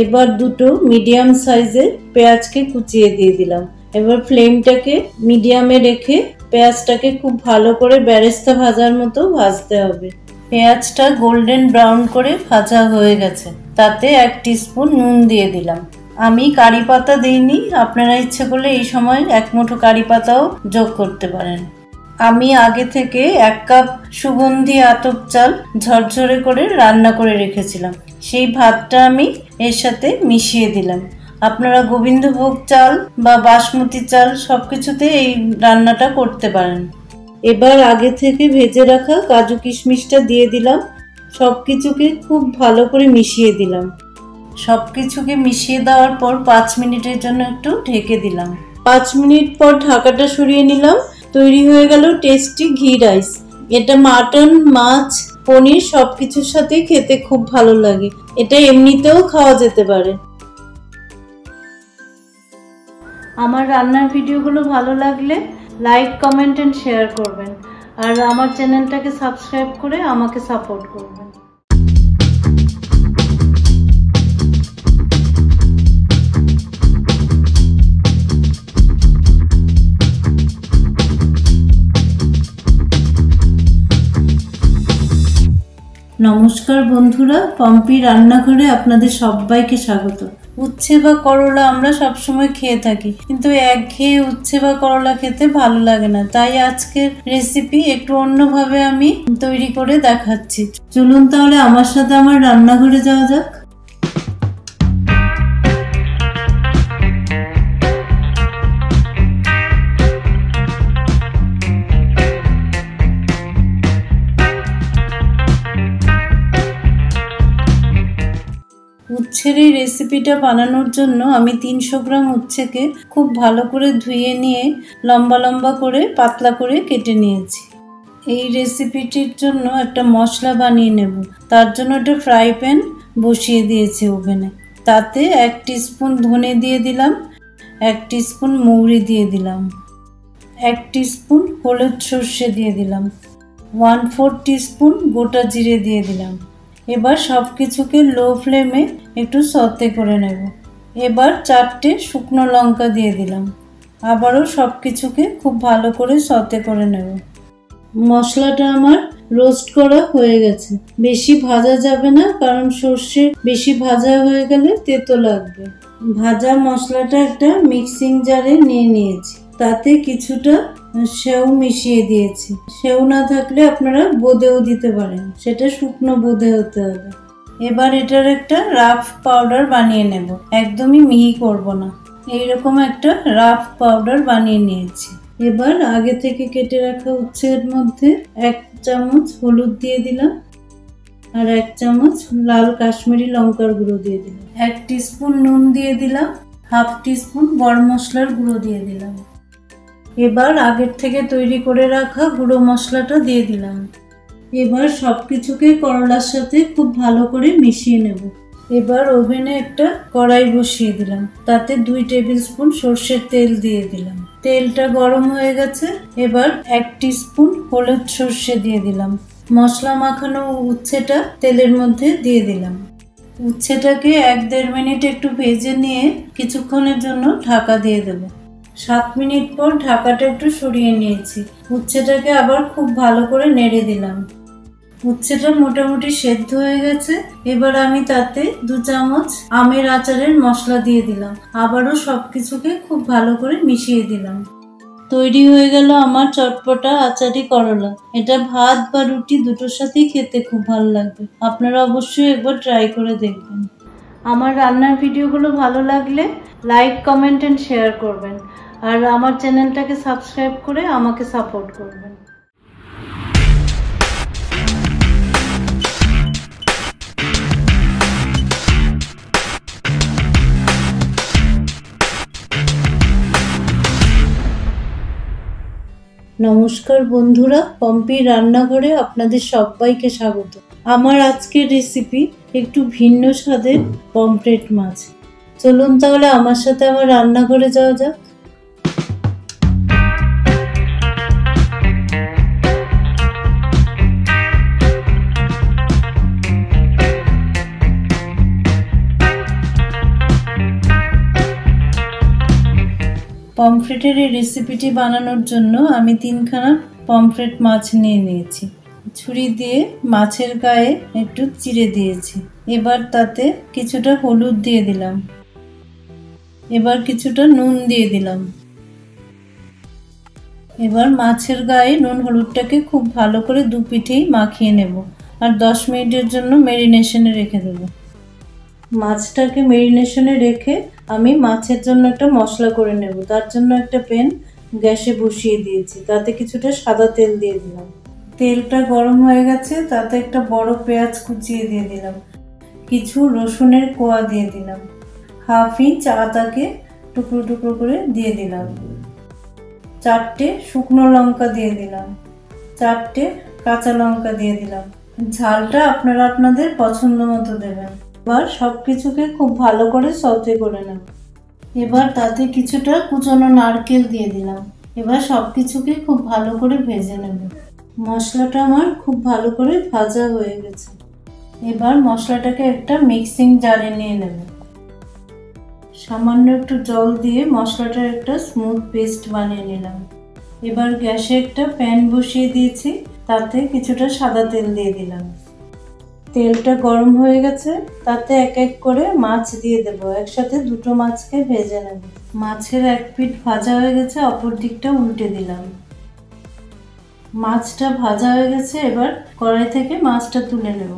এবার 2টো মিডিয়াম সাইজের পেঁয়াজকে কুচিয়ে দিয়ে দিলাম। এবার ফ্লেমটাকে মিডিয়ামে রেখে পেঁয়াজটাকে খুব ভালো করে বেরেস্তা ভাজার মতো ভাজতে হবে। পেঁয়াজটা গোল্ডেন ব্রাউন করে ভাজা হয়ে গেছে, তাতে 1 টিস্পুন নুন দিয়ে দিলাম। আমি কারি পাতা দিইনি, আপনারা ইচ্ছে করলে এই সময় 1 মুঠো কারি পাতাও যোগ করতে পারেন। আমি আগে থেকে 1 কাপ সুগন্ধি আতপ চাল ঝরঝরে করে রান্না করে রেখেছিলাম, সেই ভাতটা আমি এর সাথে মিশিয়ে দিলাম। আপনারা গোবিন্দভোগ চাল বা বাসমতি চাল সবকিছুতে এই রান্নাটা করতে পারেন। এবার আগে থেকে ভেজে রাখা কাজু কিশমিশটা দিয়ে দিলাম। সবকিছুকে খুব ভালো করে মিশিয়ে দিলাম। সবকিছুকে মিশিয়ে দেওয়ার পর 5 মিনিটের জন্য একটু ঢেকে দিলাম। 5 মিনিট পর ঢাকাটা সরিয়ে নিলাম। তৈরি হয়ে গেল টেস্টি ঘি রাইস। এটা মাটন, মাছ, পনির সবকিছুর সাথে খেতে খুব ভালো লাগে। এটা এমনিতেও খাওয়া যেতে পারে। আমার রান্নার ভিডিওগুলো ভালো লাগলে লাইক, কমেন্ট এন্ড শেয়ার করবেন, আর আমার চ্যানেলটাকে সাবস্ক্রাইব করে আমাকে সাপোর্ট করবেন। নমস্কার বন্ধুরা, পম্পি রান্নাঘরে আপনাদের সবাইকে স্বাগত। উচ্ছে বা করলা আমরা সবসময় খেয়ে থাকি, কিন্তু একঘেয়ে উচ্ছে বা করলা খেতে ভালো লাগে না। তাই আজকের রেসিপি একটু অন্যভাবে আমি তৈরি করে দেখাচ্ছি। চলুন তাহলে আমার সাথে আমার রান্নাঘরে যাওয়া যাক। উচ্ছের এই রেসিপিটা বানানোর জন্য আমি 300 গ্রাম উচ্ছেকে খুব ভালো করে ধুয়ে নিয়ে লম্বা লম্বা করে পাতলা করে কেটে নিয়েছি। এই রেসিপিটির জন্য একটা মশলা বানিয়ে নেব। তার জন্য একটা ফ্রাই প্যান বসিয়ে দিয়েছি ওভেনে। তাতে 1 টিস্পুন ধনে দিয়ে দিলাম, 1 টিস্পুন মৌরি দিয়ে দিলাম, 1 টিস্পুন হলুদ সর্ষে দিয়ে দিলাম, 1/4 টিস্পুন গোটা জিরে দিয়ে দিলাম। এবার সব কিছুকে লো ফ্লেমে একটু সতে করে নেব। এবার 4টে শুকনো লঙ্কা দিয়ে দিলাম। আবারও সব কিছুকে খুব ভালো করে সতে করে নেব। মশলাটা আমার রোস্ট করা হয়ে গেছে। বেশি ভাজা যাবে না, কারণ সর্ষে বেশি ভাজা হয়ে গেলে তেতো লাগবে। ভাজা মশলাটা একটা মিক্সিং জারে নিয়ে নিয়েছি। তাতে কিছুটা সেও মিশিয়ে দিয়েছি। সেও না থাকলে আপনারা বোঁদেও দিতে পারেন, সেটা শুকনো বোঁদে হতে হবে। এবার এটার একটা রাফ পাউডার বানিয়ে নেব, একদমই মিহি করব না। এইরকম একটা রাফ পাউডার বানিয়ে নিয়েছি। এবার আগে থেকে কেটে রাখা উচ্ছের মধ্যে 1 চামচ হলুদ দিয়ে দিলাম আর 1 চামচ লাল কাশ্মীরি লঙ্কার গুঁড়ো দিয়ে দিলাম, 1 টিস্পুন নুন দিয়ে দিলাম, 1/2 টিস্পুন গরম মশলার গুঁড়ো দিয়ে দিলাম। এবার আগের থেকে তৈরি করে রাখা গুঁড়ো মশলাটা দিয়ে দিলাম। এবার সব কিছুকে করলার সাথে খুব ভালো করে মিশিয়ে নেব। এবার ওভেনে একটা কড়াই বসিয়ে দিলাম। তাতে 2 টেবিল স্পুন সর্ষের তেল দিয়ে দিলাম। তেলটা গরম হয়ে গেছে। এবার 1 টিস্পুন হলুদ সর্ষে দিয়ে দিলাম। মশলা মাখানো উচ্ছেটা তেলের মধ্যে দিয়ে দিলাম। উচ্ছেটাকে 1-1.5 মিনিট একটু ভেজে নিয়ে কিছুক্ষণের জন্য ঢাকা দিয়ে দেব। 7 মিনিট পর ঢাকাটা একটু সরিয়ে নিয়েছি। উচ্ছেটাকে আবার খুব ভালো করে নেড়ে দিলাম। উচ্ছেটা মোটামুটি সেদ্ধ হয়ে গেছে। এবার আমি তাতে 2 চামচ আমের আচারের মশলা দিয়ে দিলাম। আবারও সবকিছুকে খুব ভালো করে মিশিয়ে দিলাম। তৈরি হয়ে গেল আমার চটপটা আচারি করলা। এটা ভাত বা রুটি দুটোর সাথেই খেতে খুব ভালো লাগবে। আপনারা অবশ্যই একবার ট্রাই করে দেখবেন। আমার রান্নার ভিডিওগুলো ভালো লাগলে লাইক, কমেন্ট এন্ড শেয়ার করবেন। আর আমার চ্যানেলটাকে সাবস্ক্রাইব করে আমাকে সাপোর্ট করবেন। নমস্কার বন্ধুরা, পম্পির রান্নাঘরে আপনাদের সবাইকে স্বাগত। আমার আজকের রেসিপি একটু ভিন্ন স্বাদের পমফ্রেট মাছ। চলুন তাহলে আমার সাথে আমার রান্নাঘরে যাওয়া যাক। পমফ্রেটের এই রেসিপিটি বানানোর জন্য আমি 3খানা পমফ্রেট মাছ নিয়ে নিয়েছি। ছুরি দিয়ে মাছের গায়ে একটু চিড়ে দিয়েছি। এবার তাতে কিছুটা হলুদ দিয়ে দিলাম। এবার কিছুটা নুন দিয়ে দিলাম। এবার মাছের গায়ে নুন হলুদটাকে খুব ভালো করে 2 পিঠেই মাখিয়ে নেব আর 10 মিনিটের জন্য ম্যারিনেশনে রেখে দেব। মাছটাকে ম্যারিনেশনে রেখে আমি মাছের জন্য একটা মশলা করে নেব। তার জন্য একটা প্যান গ্যাসে বসিয়ে দিয়েছি। তাতে কিছুটা সাদা তেল দিয়ে দিলাম। তেলটা গরম হয়ে গেছে। তাতে একটা বড় পেঁয়াজ কুচিয়ে দিয়ে দিলাম। কিছু রসুনের কোয়া দিয়ে দিলাম। 1/2 ইঞ্চ আদাকে টুকরো টুকরো করে দিয়ে দিলাম। 4টে শুকনো লঙ্কা দিয়ে দিলাম। 4টে কাঁচা লঙ্কা দিয়ে দিলাম। ঝালটা আপনারা আপনাদের পছন্দ মতো দেবেন। এবার সবকিছুকে খুব ভালো করে সতে করে নেব। এবার তাতে কিছুটা কুচনো নারকেল দিয়ে দিলাম। এবার সবকিছুকে খুব ভালো করে ভেজে নেব। মশলাটা আমার খুব ভালো করে ভাজা হয়ে গেছে। এবার মশলাটাকে একটা মিক্সিং জারে নিয়ে নেব। সামান্য একটু জল দিয়ে মশলাটার একটা স্মুথ পেস্ট বানিয়ে নিলাম। এবার গ্যাসে একটা প্যান বসিয়ে দিয়েছি। তাতে কিছুটা সাদা তেল দিয়ে দিলাম। তেলটা গরম হয়ে গেছে। তাতে এক এক করে মাছ দিয়ে দেব। একসাথে 2টো মাছকে ভেজে নেব। মাছের 1 পিঠ ভাজা হয়ে গেছে, অপর দিকটা উল্টে দিলাম। মাছটা ভাজা হয়ে গেছে। এবার কড়াই থেকে মাছটা তুলে নেব।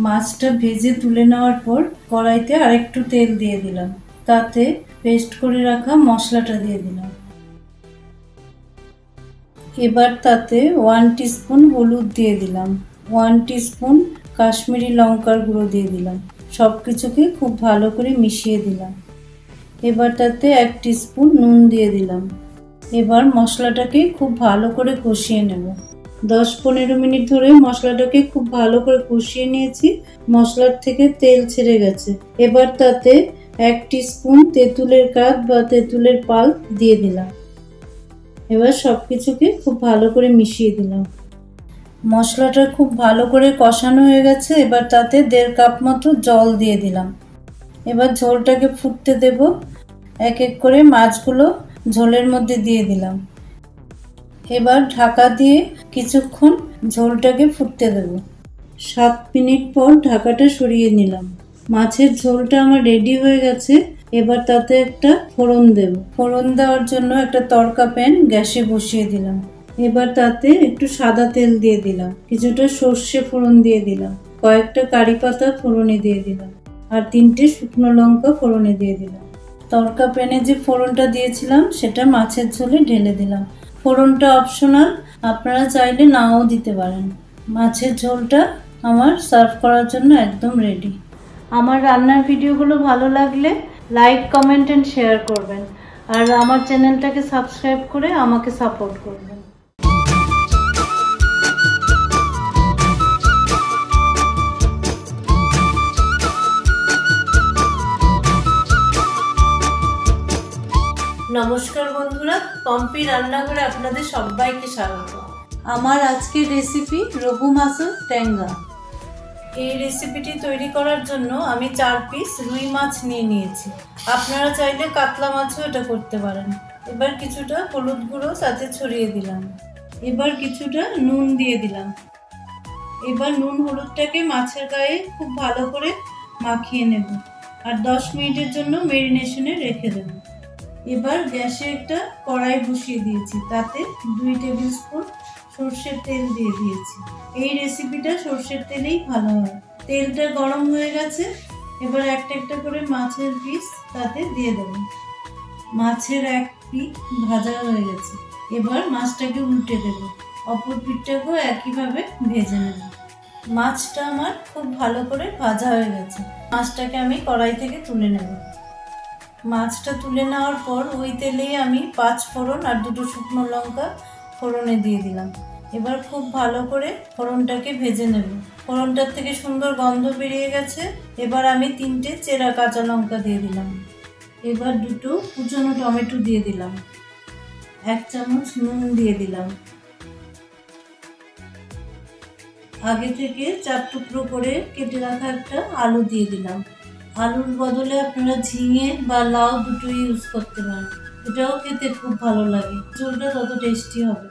মাছটা ভেজে তুলে নেওয়ার পর কড়াইতে আরেকটু তেল দিয়ে দিলাম। তাতে পেস্ট করে রাখা মশলাটা দিয়ে দিলাম। এবার তাতে 1 টিস্পুন হলুদ দিয়ে দিলাম, 1 টিস্পুন কাশ্মীরি লঙ্কার গুঁড়ো দিয়ে দিলাম, সব কিছুকে খুব ভালো করে মিশিয়ে দিলাম। এবার তাতে 1 টিস্পুন নুন দিয়ে দিলাম। এবার মশলাটাকে খুব ভালো করে কষিয়ে নেব। 10-15 মিনিট ধরে মশলাটাকে খুব ভালো করে কষিয়ে নিয়েছি। মশলার থেকে তেল ছেড়ে গেছে। এবার তাতে 1 টিস্পুন তেঁতুলের কাঠ বা তেঁতুলের পাল্প দিয়ে দিলাম। এবার সব কিছুকে খুব ভালো করে মিশিয়ে দিলাম। মশলাটা খুব ভালো করে কষানো হয়ে গেছে। এবার তাতে 1.5 কাপ মতো জল দিয়ে দিলাম। এবার ঝোলটাকে ফুটতে দেব। এক এক করে মাছগুলো ঝোলের মধ্যে দিয়ে দিলাম। এবার ঢাকা দিয়ে কিছুক্ষণ ঝোলটাকে ফুটতে দেব। 7 মিনিট পর ঢাকাটা সরিয়ে নিলাম। মাছের ঝোলটা আমার রেডি হয়ে গেছে। এবার তাতে একটা ফোড়ন দেব। ফোড়ন দেওয়ার জন্য একটা তড়কা প্যান গ্যাসে বসিয়ে দিলাম। এবার তাতে একটু সাদা তেল দিয়ে দিলাম, কিছুটা সর্ষে ফোড়ন দিয়ে দিলাম, কয়েকটা কারি পাতা ফোড়নে দিয়ে দিলাম আর 3টে শুকনো লঙ্কা ফোড়নে দিয়ে দিলাম। তড়কা প্যানে যে ফোড়নটা দিয়েছিলাম সেটা মাছের ঝোলে ঢেলে দিলাম। ফোড়নটা অপশনাল, আপনারা চাইলে নাও দিতে পারেন। মাছের ঝোলটা আমার সার্ভ করার জন্য একদম রেডি। আমার রান্নার ভিডিওগুলো ভালো লাগলে লাইক, কমেন্ট এন্ড শেয়ার করবেন আর আমার চ্যানেলটাকে সাবস্ক্রাইব করে আমাকে সাপোর্ট করবেন। নমস্কার বন্ধুরা, পম্পি রান্নাঘরে আপনাদের সবাইকে স্বাগত। আমার আজকের রেসিপি রঘু মাছের ট্যাংরা। এই রেসিপিটি তৈরি করার জন্য আমি 4 পিস রুই মাছ নিয়েছি। আপনারা চাইলে কাতলা মাছও এটা করতে পারেন। এবার কিছুটা হলুদ গুঁড়ো সাথে ছড়িয়ে দিলাম। এবার কিছুটা নুন দিয়ে দিলাম। এবার নুন হলুদটাকে মাছের গায়ে খুব ভালো করে মাখিয়ে নেব আর 10 মিনিটের জন্য ম্যারিনেশনে রেখে দেব। এবার গ্যাসে একটা কড়াই বসিয়ে দিয়েছি, তাতে 2 টেবিল স্পুন সর্ষের তেল দিয়ে দিয়েছি। এই রেসিপিটা সর্ষের তেলেই ভালো হয়। তেলটা গরম হয়ে গেছে। এবার একটা একটা করে মাছের পিস তাতে দিয়ে দেব। মাছের এক পিঠ ভাজা হয়ে গেছে। এবার মাছটাকে উল্টে দেব। অপর পিঠটাকেও একইভাবে ভেজে নেব। মাছটা আমার খুব ভালো করে ভাজা হয়ে গেছে। মাছটাকে আমি কড়াই থেকে তুলে নেব। মাছটা তুলে নেওয়ার পর ওই তেলেই আমি 5 ফোড়ন আর 2টো শুকনো লঙ্কা ফোড়নে দিয়ে দিলাম। এবার খুব ভালো করে ফোড়নটাকে ভেজে নেব। ফোড়নটার থেকে সুন্দর গন্ধ বেরিয়ে গেছে। এবার আমি 3টে চেরা কাঁচা লঙ্কা দিয়ে দিলাম। এবার 2টো কুচনো টমেটো দিয়ে দিলাম। 1 চামচ নুন দিয়ে দিলাম। আগে থেকে 4 টুকরো করে কেটে রাখা একটা আলু দিয়ে দিলাম। আলুর বদলে আপনারা ঝিঙে বা লাউ দুটো ইউজ করতে পারেন, এটাও খেতে খুব ভালো লাগে, ঝোলটা তত টেস্টি হবে।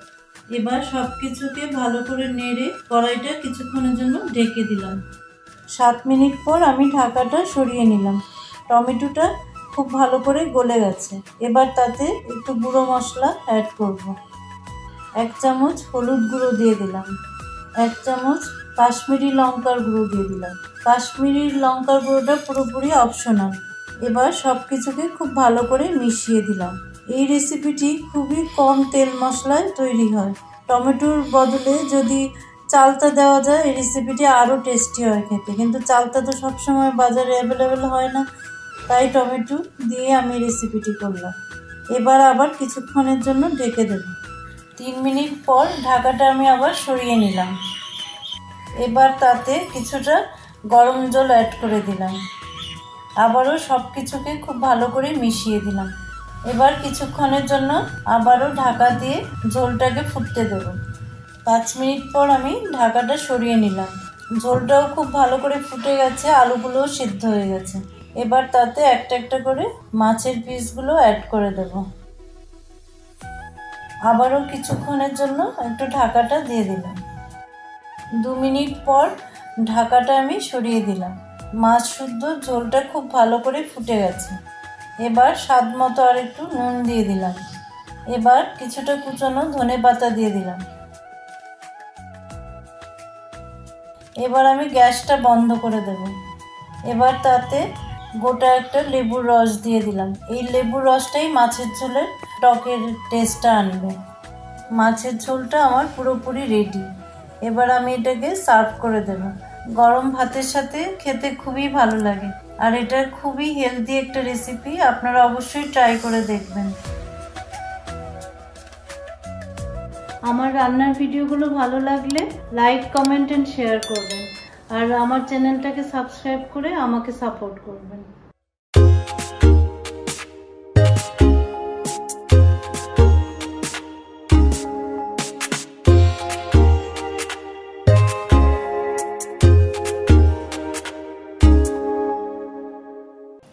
এবার সব কিছুকে ভালো করে নেড়ে কড়াইটা কিছুক্ষণের জন্য ঢেকে দিলাম। 7 মিনিট পর আমি ঢাকাটা সরিয়ে নিলাম। টমেটোটা খুব ভালো করে গলে গেছে। এবার তাতে একটু গুঁড়ো মশলা অ্যাড করব। 1 চামচ হলুদ গুঁড়ো দিয়ে দিলাম। 1 চামচ কাশ্মীরি লঙ্কার গুঁড়ো দিয়ে দিলাম। কাশ্মীরি লঙ্কার গুঁড়োটা পুরোপুরি অপশনাল। এবার সব কিছুকে খুব ভালো করে মিশিয়ে দিলাম। এই রেসিপিটি খুবই কম তেল মশলায় তৈরি হয়। টমেটোর বদলে যদি চালতা দেওয়া যায় এই রেসিপিটি আরও টেস্টি হয় খেতে, কিন্তু চালতা তো সবসময় বাজারে অ্যাভেলেবেল হয় না, তাই টমেটো দিয়ে আমি রেসিপিটি করলাম। এবার আবার কিছুক্ষণের জন্য ঢেকে দেব। 3 মিনিট পর ঢাকাটা আমি আবার সরিয়ে নিলাম। এবার তাতে কিছুটা গরম জল অ্যাড করে দিলাম। আবারও সব কিছুকে খুব ভালো করে মিশিয়ে দিলাম। এবার কিছুক্ষণের জন্য আবারও ঢাকা দিয়ে ঝোলটাকে ফুটতে দেব। 5 মিনিট পর আমি ঢাকাটা সরিয়ে নিলাম। ঝোলটাও খুব ভালো করে ফুটে গেছে, আলুগুলোও সিদ্ধ হয়ে গেছে। এবার তাতে একটা একটা করে মাছের পিসগুলো অ্যাড করে দেব। আবারও কিছুক্ষণের জন্য একটু ঢাকাটা দিয়ে দিলাম। 2 মিনিট পর ঢাকাটা আমি সরিয়ে দিলাম। মাছ শুদ্ধ ঝোলটা খুব ভালো করে ফুটে গেছে। এবার স্বাদ মতো আর একটু নুন দিয়ে দিলাম। এবার কিছুটা কুচনো ধনেপাতা দিয়ে দিলাম। এবার আমি গ্যাসটা বন্ধ করে দেব। এবার তাতে গোটা একটা লেবুর রস দিয়ে দিলাম। এই লেবুর রসটাই মাছের ঝোলের টকের টেস্টটা আনবে। মাছের ঝোলটা আমার পুরোপুরি রেডি। এবার আমি এটাকে সার্ভ করে দেব। গরম ভাতের সাথে খেতে খুবই ভালো লাগে। আর এটা খুবই হেলদি একটা রেসিপি, আপনারা অবশ্যই ট্রাই করে দেখবেন। আমার রান্নার ভিডিওগুলো ভালো লাগলে লাইক, কমেন্ট এন্ড শেয়ার করবেন। আর আমার চ্যানেলটাকে সাবস্ক্রাইব করে আমাকে সাপোর্ট করবেন।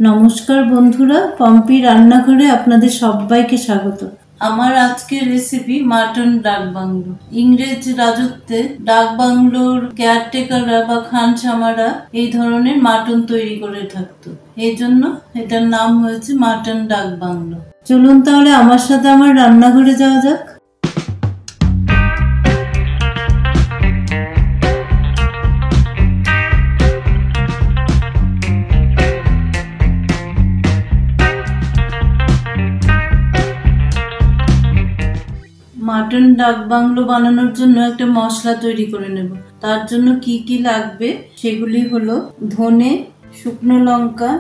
নমস্কার বন্ধুরা, পম্পি রান্নাঘরে আপনাদের সবাইকে স্বাগত। আমার আজকের রেসিপি মাটন ডাক বাংলো। ইংরেজ রাজত্বে ডাক বাংলোর কেয়ারটেকাররা বা খানসামারা এই ধরনের মাটন তৈরি করে থাকতো, এই জন্য এটার নাম হয়েছে মাটন ডাক বাংলো। চলুন তাহলে আমার সাথে আমার রান্নাঘরে যাওয়া যাক। মাটন ডাক বাংলো বানানোর জন্য একটা মশলা তৈরি করে নেব। তার জন্য কি কি লাগবে সেগুলি হলো ধনে, শুকনো লঙ্কা,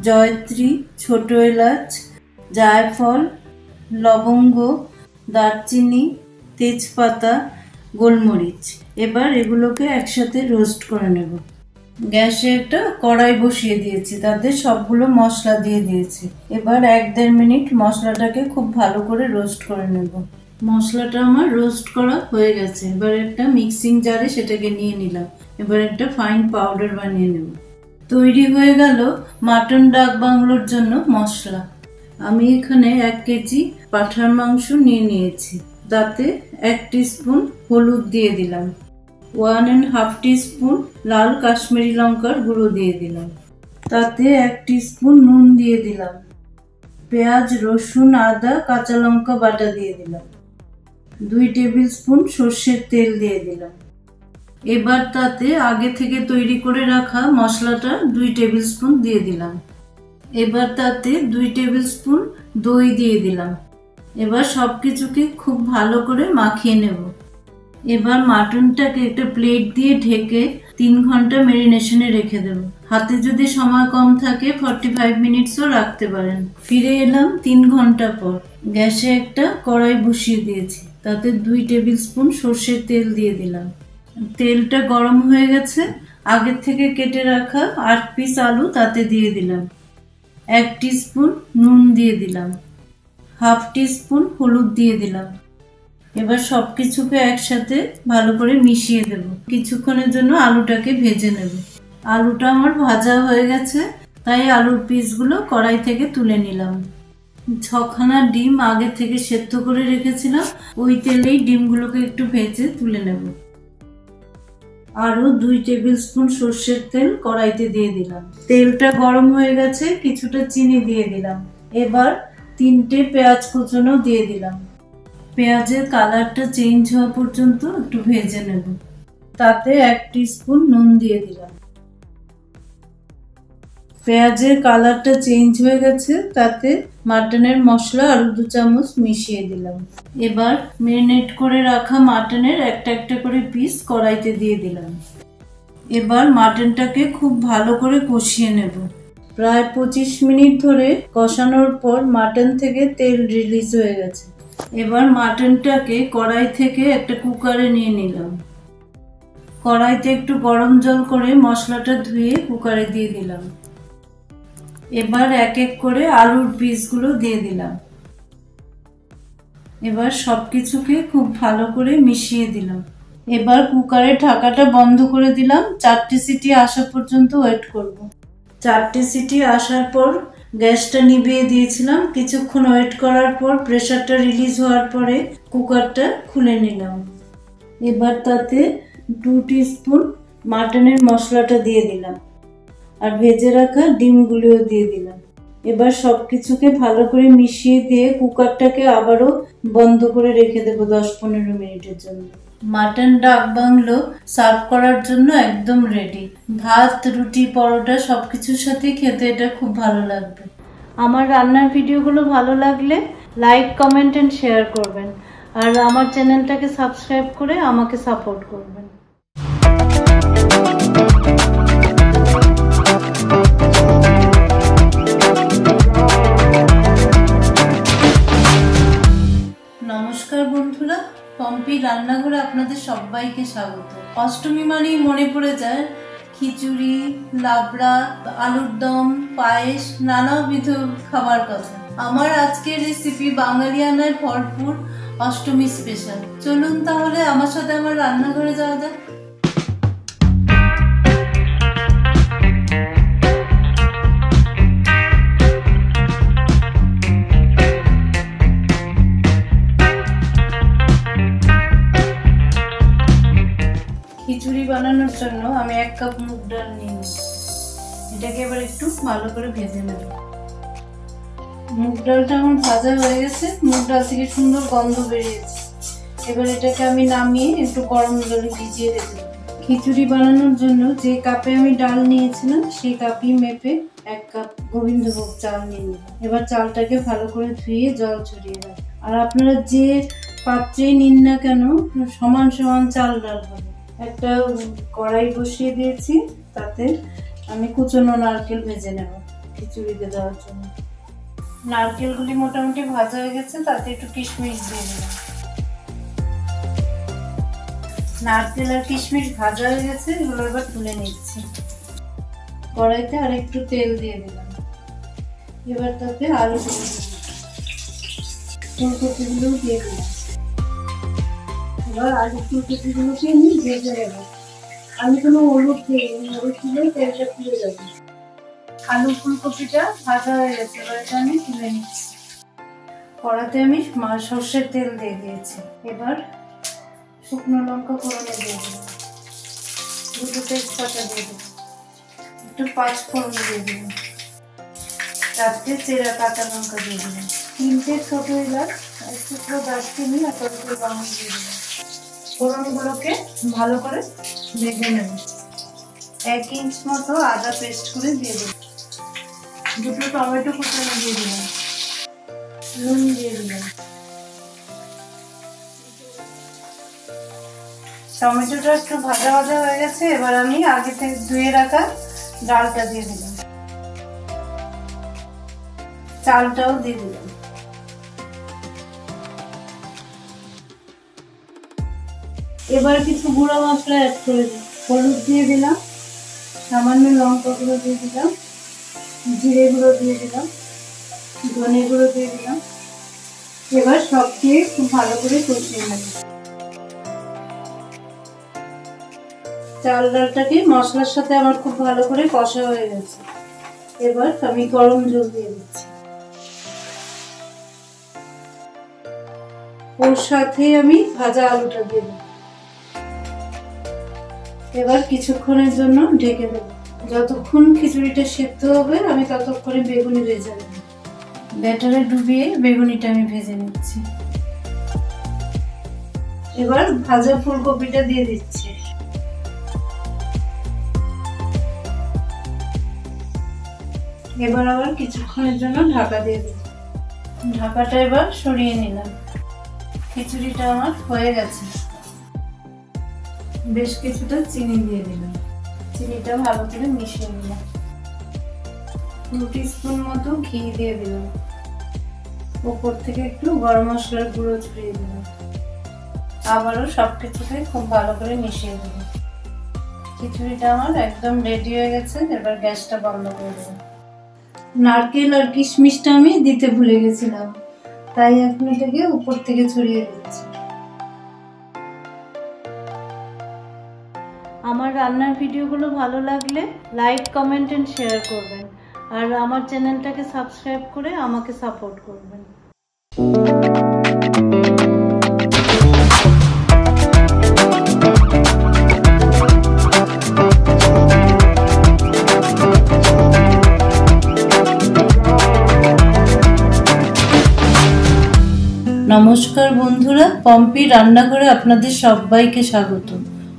জয়ত্রী, ছোট এলাচ, জায়ফল, লবঙ্গ, দারচিনি, তেজপাতা, গোলমরিচ। এবার এগুলোকে একসাথে রোস্ট করে নেব। গ্যাসে একটা কড়াই বসিয়ে দিয়েছি, তাতে সবগুলো মশলা দিয়ে দিয়েছি। এবার 1-1.5 মিনিট মশলাটাকে খুব ভালো করে রোস্ট করে নেব। মশলাটা আমার রোস্ট করা হয়ে গেছে। এবার একটা মিক্সিং জারে সেটাকে নিয়ে নিলাম। এবার একটা ফাইন পাউডার বানিয়ে নেব। তৈরি হয়ে গেল মাটন ডাক বাংলোর জন্য মশলা। আমি এখানে 1 কেজি পাঁঠার মাংস নিয়ে নিয়েছি। তাতে 1 টিস্পুন হলুদ দিয়ে দিলাম, 1.5 টিস্পুন লাল কাশ্মীরি লঙ্কার গুঁড়ো দিয়ে দিলাম, তাতে 1 টিস্পুন নুন দিয়ে দিলাম, পেঁয়াজ, রসুন, আদা, কাঁচা লঙ্কা বাটা দিয়ে দিলাম, 2 টেবিল স্পুন সর্ষের তেল দিয়ে দিলাম। এবার তাতে আগে থেকে তৈরি করে রাখা মশলাটা 2 টেবিল স্পুন দিয়ে দিলাম। এবার তাতে 2 টেবিল স্পুন দই দিয়ে দিলাম। এবার সবকিছুকে খুব ভালো করে মাখিয়ে নেব। এবার মাটনটাকে একটা প্লেট দিয়ে ঢেকে 3 ঘন্টা ম্যারিনেশনে রেখে দেব। হাতে যদি সময় কম থাকে 45 মিনিটসও রাখতে পারেন। ফিরে এলাম 3 ঘন্টা পর। গ্যাসে একটা কড়াই বসিয়ে দিয়েছি, তাতে 2 টেবিল স্পুন সর্ষের তেল দিয়ে দিলাম। তেলটা গরম হয়ে গেছে। আগের থেকে কেটে রাখা 8 পিস আলু তাতে দিয়ে দিলাম। 1 টিস্পুন নুন দিয়ে দিলাম, 1/2 টিস্পুন হলুদ দিয়ে দিলাম। এবার সবকিছুকে একসাথে ভালো করে মিশিয়ে দেব। কিছুক্ষণের জন্য আলুটাকে ভেজে নেব। আলুটা আমার ভাজা হয়ে গেছে, তাই আলুর পিসগুলো কড়াই থেকে তুলে নিলাম। 6খানা ডিম আগে থেকে সেদ্ধ করে রেখেছিলাম, ওই তেলেই ডিমগুলোকে একটু ভেজে তুলে নেব। আরো 2 টেবিল স্পুন সর্ষের তেল কড়াইতে দিয়ে দিলাম। তেলটা গরম হয়ে গেছে, কিছুটা চিনি দিয়ে দিলাম। এবার 3টে পেঁয়াজ কুচনো দিয়ে দিলাম। পেঁয়াজের কালারটা চেঞ্জ হওয়া পর্যন্ত একটু ভেজে নেব। তাতে 1 টিস্পুন নুন দিয়ে দিলাম। পেঁয়াজের কালারটা চেঞ্জ হয়ে গেছে, তাতে মাটনের মশলা আরো 2 চামচ মিশিয়ে দিলাম। এবার ম্যারিনেট করে রাখা মাটনের একটা একটা করে পিস কড়াইতে দিয়ে দিলাম। এবার মাটনটাকে খুব ভালো করে কষিয়ে নেব। প্রায় 25 মিনিট ধরে কষানোর পর মাটন থেকে তেল রিলিজ হয়ে গেছে। এবার মাটনটাকে কড়াই থেকে একটা কুকারে নিয়ে নিলাম। কড়াইতে একটু গরম জল করে মশলাটা ধুয়ে কুকারে দিয়ে দিলাম। এবার এক এক করে আলুর পিসগুলো দিয়ে দিলাম। এবার সবকিছুকে খুব ভালো করে মিশিয়ে দিলাম। এবার কুকারের ঢাকাটা বন্ধ করে দিলাম। 4টে সিটি আসা পর্যন্ত ওয়েট করব। 4টে সিটি আসার পর গ্যাসটা নিভিয়ে দিয়েছিলাম। কিছুক্ষণ ওয়েট করার পর প্রেসারটা রিলিজ হওয়ার পরে কুকারটা খুলে নিলাম। এবার তাতে 2 টিস্পুন মাটনের মশলাটা দিয়ে দিলাম আর ভেজে রাখা ডিমগুলোও দিয়ে দিলাম। এবার সবকিছুকে ভালো করে মিশিয়ে দিয়ে কুকারটাকে আবারও বন্ধ করে রেখে দেবো 10-15 মিনিটের জন্য। মাটন ডাক বাংলো সার্ভ করার জন্য একদম রেডি। ভাত, রুটি, পরোটা সবকিছুর সাথে খেতে এটা খুব ভালো লাগবে। আমার রান্নার ভিডিওগুলো ভালো লাগলে লাইক, কমেন্ট এন্ড শেয়ার করবেন। আর আমার চ্যানেলটাকে সাবস্ক্রাইব করে আমাকে সাপোর্ট করবেন। পম্পি রান্নাঘরে আপনাদের সবাইকে স্বাগত। অষ্টমী মানেই মনে পড়ে যায় খিচুড়ি, লাবড়া, আলুর দম, পায়েস, নানাবিধ খাবার কথা। আমার আজকের রেসিপি বাঙালিয়ানায় ভরপুর অষ্টমী স্পেশাল। চলুন তাহলে আমার সাথে আমার রান্নাঘরে যাওয়া যাক। খিচুড়ি বানানোর জন্য আমি 1 কাপ মুগ ডাল নিয়েছি। এটাকে এবার একটু ভালো করে ভেজে নেব। মুগ ডালটা আমার ভাজা হয়ে গেছে, মুগ ডাল থেকে সুন্দর গন্ধ বেরিয়েছে। এবার এটাকে আমি নামিয়ে একটু গরম জলে ভিজিয়ে রেখে দেব। খিচুড়ি বানানোর জন্য যে কাপে আমি ডাল নিয়েছিলাম সেই কাপই মেপে 1 কাপ গোবিন্দভোগ চাল নিয়ে নিলাম। এবার চালটাকে ভালো করে ধুয়ে জল ছড়িয়ে দেব। আর আপনারা যে পাত্রেই নিন না কেন সমান সমান চাল ডাল হবে। একটা কড়াই বসিয়ে দিয়েছি, তাতে আমি কুচনো নারকেল ভেজে নেব খিচুড়িতে দেওয়ার জন্য। নারকেলগুলি মোটামুটি ভাজা হয়ে গেছে, তাতে একটু কিশমিশ দিয়ে দিলাম। নারকেল আর কিশমিশ ভাজা হয়ে গেছে, এগুলো এবার তুলে নিচ্ছি। কড়াইতে আর একটু তেল দিয়ে দিলাম। এবার তাতে আলু দিয়ে দিলাম, ফুলকপিগুলো দিয়ে দিলাম। এবার আলু ফুলকপিগুলোকে আমি ভেজে নেব। আমি কোনো হলুদ দিইনি, হলুদ দিলে তেলটা পুড়ে যাবে। আলু ফুলকপিটা ভাজা হয়ে গেছে, এবার এটা আমি তুলে নিচ্ছি। কড়াতে আমি সর্ষের তেল দিয়ে দিয়েছি। এবার শুকনো লঙ্কা ফোড়নে দিয়ে দিলাম, 2 তেজপাতা দিয়ে দিলাম, একটু 5 ফোড়ন দিয়ে দিলাম, 4টে চেরা কাঁচা লঙ্কা দিয়ে দিলাম, 3টে ছোট এলাচ, 1 টুকরো দারচিনি আর কয়েকটা লবঙ্গ দিয়ে দিলাম। ফোড়নগুলোকে ভালো করে ভেজে নেব। 1 ইঞ্চ মতো আদা পেস্ট করে দিয়ে দিলাম, 2টো টমেটো কুচানো দিয়ে দিলাম, নুন দিয়ে দিলাম। টমেটোটা একটু ভাজা ভাজা হয়ে গেছে, এবার আমি আগে থেকে ধুয়ে রাখা ডালটা দিয়ে দিলাম, চালটাও দিয়ে দিলাম। এবার কিছু গুঁড়ো মশলা অ্যাড করে দিই। হলুদ দিয়ে দিলাম, সামান্য লঙ্কা গুঁড়ো দিয়ে দিলাম, জিরে গুঁড়ো দিয়ে দিলাম, ধনে গুঁড়ো দিয়ে দিলাম। এবার সব দিয়ে খুব ভালো করে কষিয়ে নেব। চাল ডালটাকে মশলার সাথে আমার খুব ভালো করে কষা হয়ে গেছে। এবার আমি গরম জল দিয়ে দিচ্ছি। ওর সাথে আমি ভাজা আলুটা দিয়ে দেব। এবার কিছুক্ষণের জন্য ঢেকে দেব। যতক্ষণ খিচুড়িটা সেদ্ধ হবে আমি ততক্ষণে বেগুনি ভেজে নেব। ব্যাটারে ডুবিয়ে বেগুনিটা আমি ভেজে নিচ্ছি। এবার ভাজা ফুলকপিটা দিয়ে দিচ্ছি। এবার আবার কিছুক্ষণের জন্য ঢাকা দিয়ে দেব। ঢাকাটা এবার সরিয়ে নিলাম। খিচুড়িটা আমার হয়ে গেছে। বেশ কিছুটা চিনি দিয়ে দিলাম, চিনিটা ভালো করে মিশিয়ে নিলাম। 2 টিস্পুন মতো ঘি দিয়ে দিলাম, উপর থেকে একটু গরম মশলার গুঁড়ো ছড়িয়ে দিলাম। আবারও সবকিছুকে খুব ভালো করে মিশিয়ে দিলাম। খিচুড়িটা আমার একদম রেডি হয়ে গেছে, এবার গ্যাসটা বন্ধ করে দেব। নারকেল আর কিশমিশটা আমি দিতে ভুলে গেছিলাম, তাই এখন এটাকে উপর থেকে ছড়িয়ে দিচ্ছি। আমার রান্নার ভিডিওগুলো ভালো লাগলে লাইক, কমেন্ট এন্ড শেয়ার করবেন, আর আমার চ্যানেলটাকে সাবস্ক্রাইব করে আমাকে সাপোর্ট করবেন। নমস্কার বন্ধুরা, পম্পি রান্নাঘরে আপনাদের সবাইকে স্বাগত।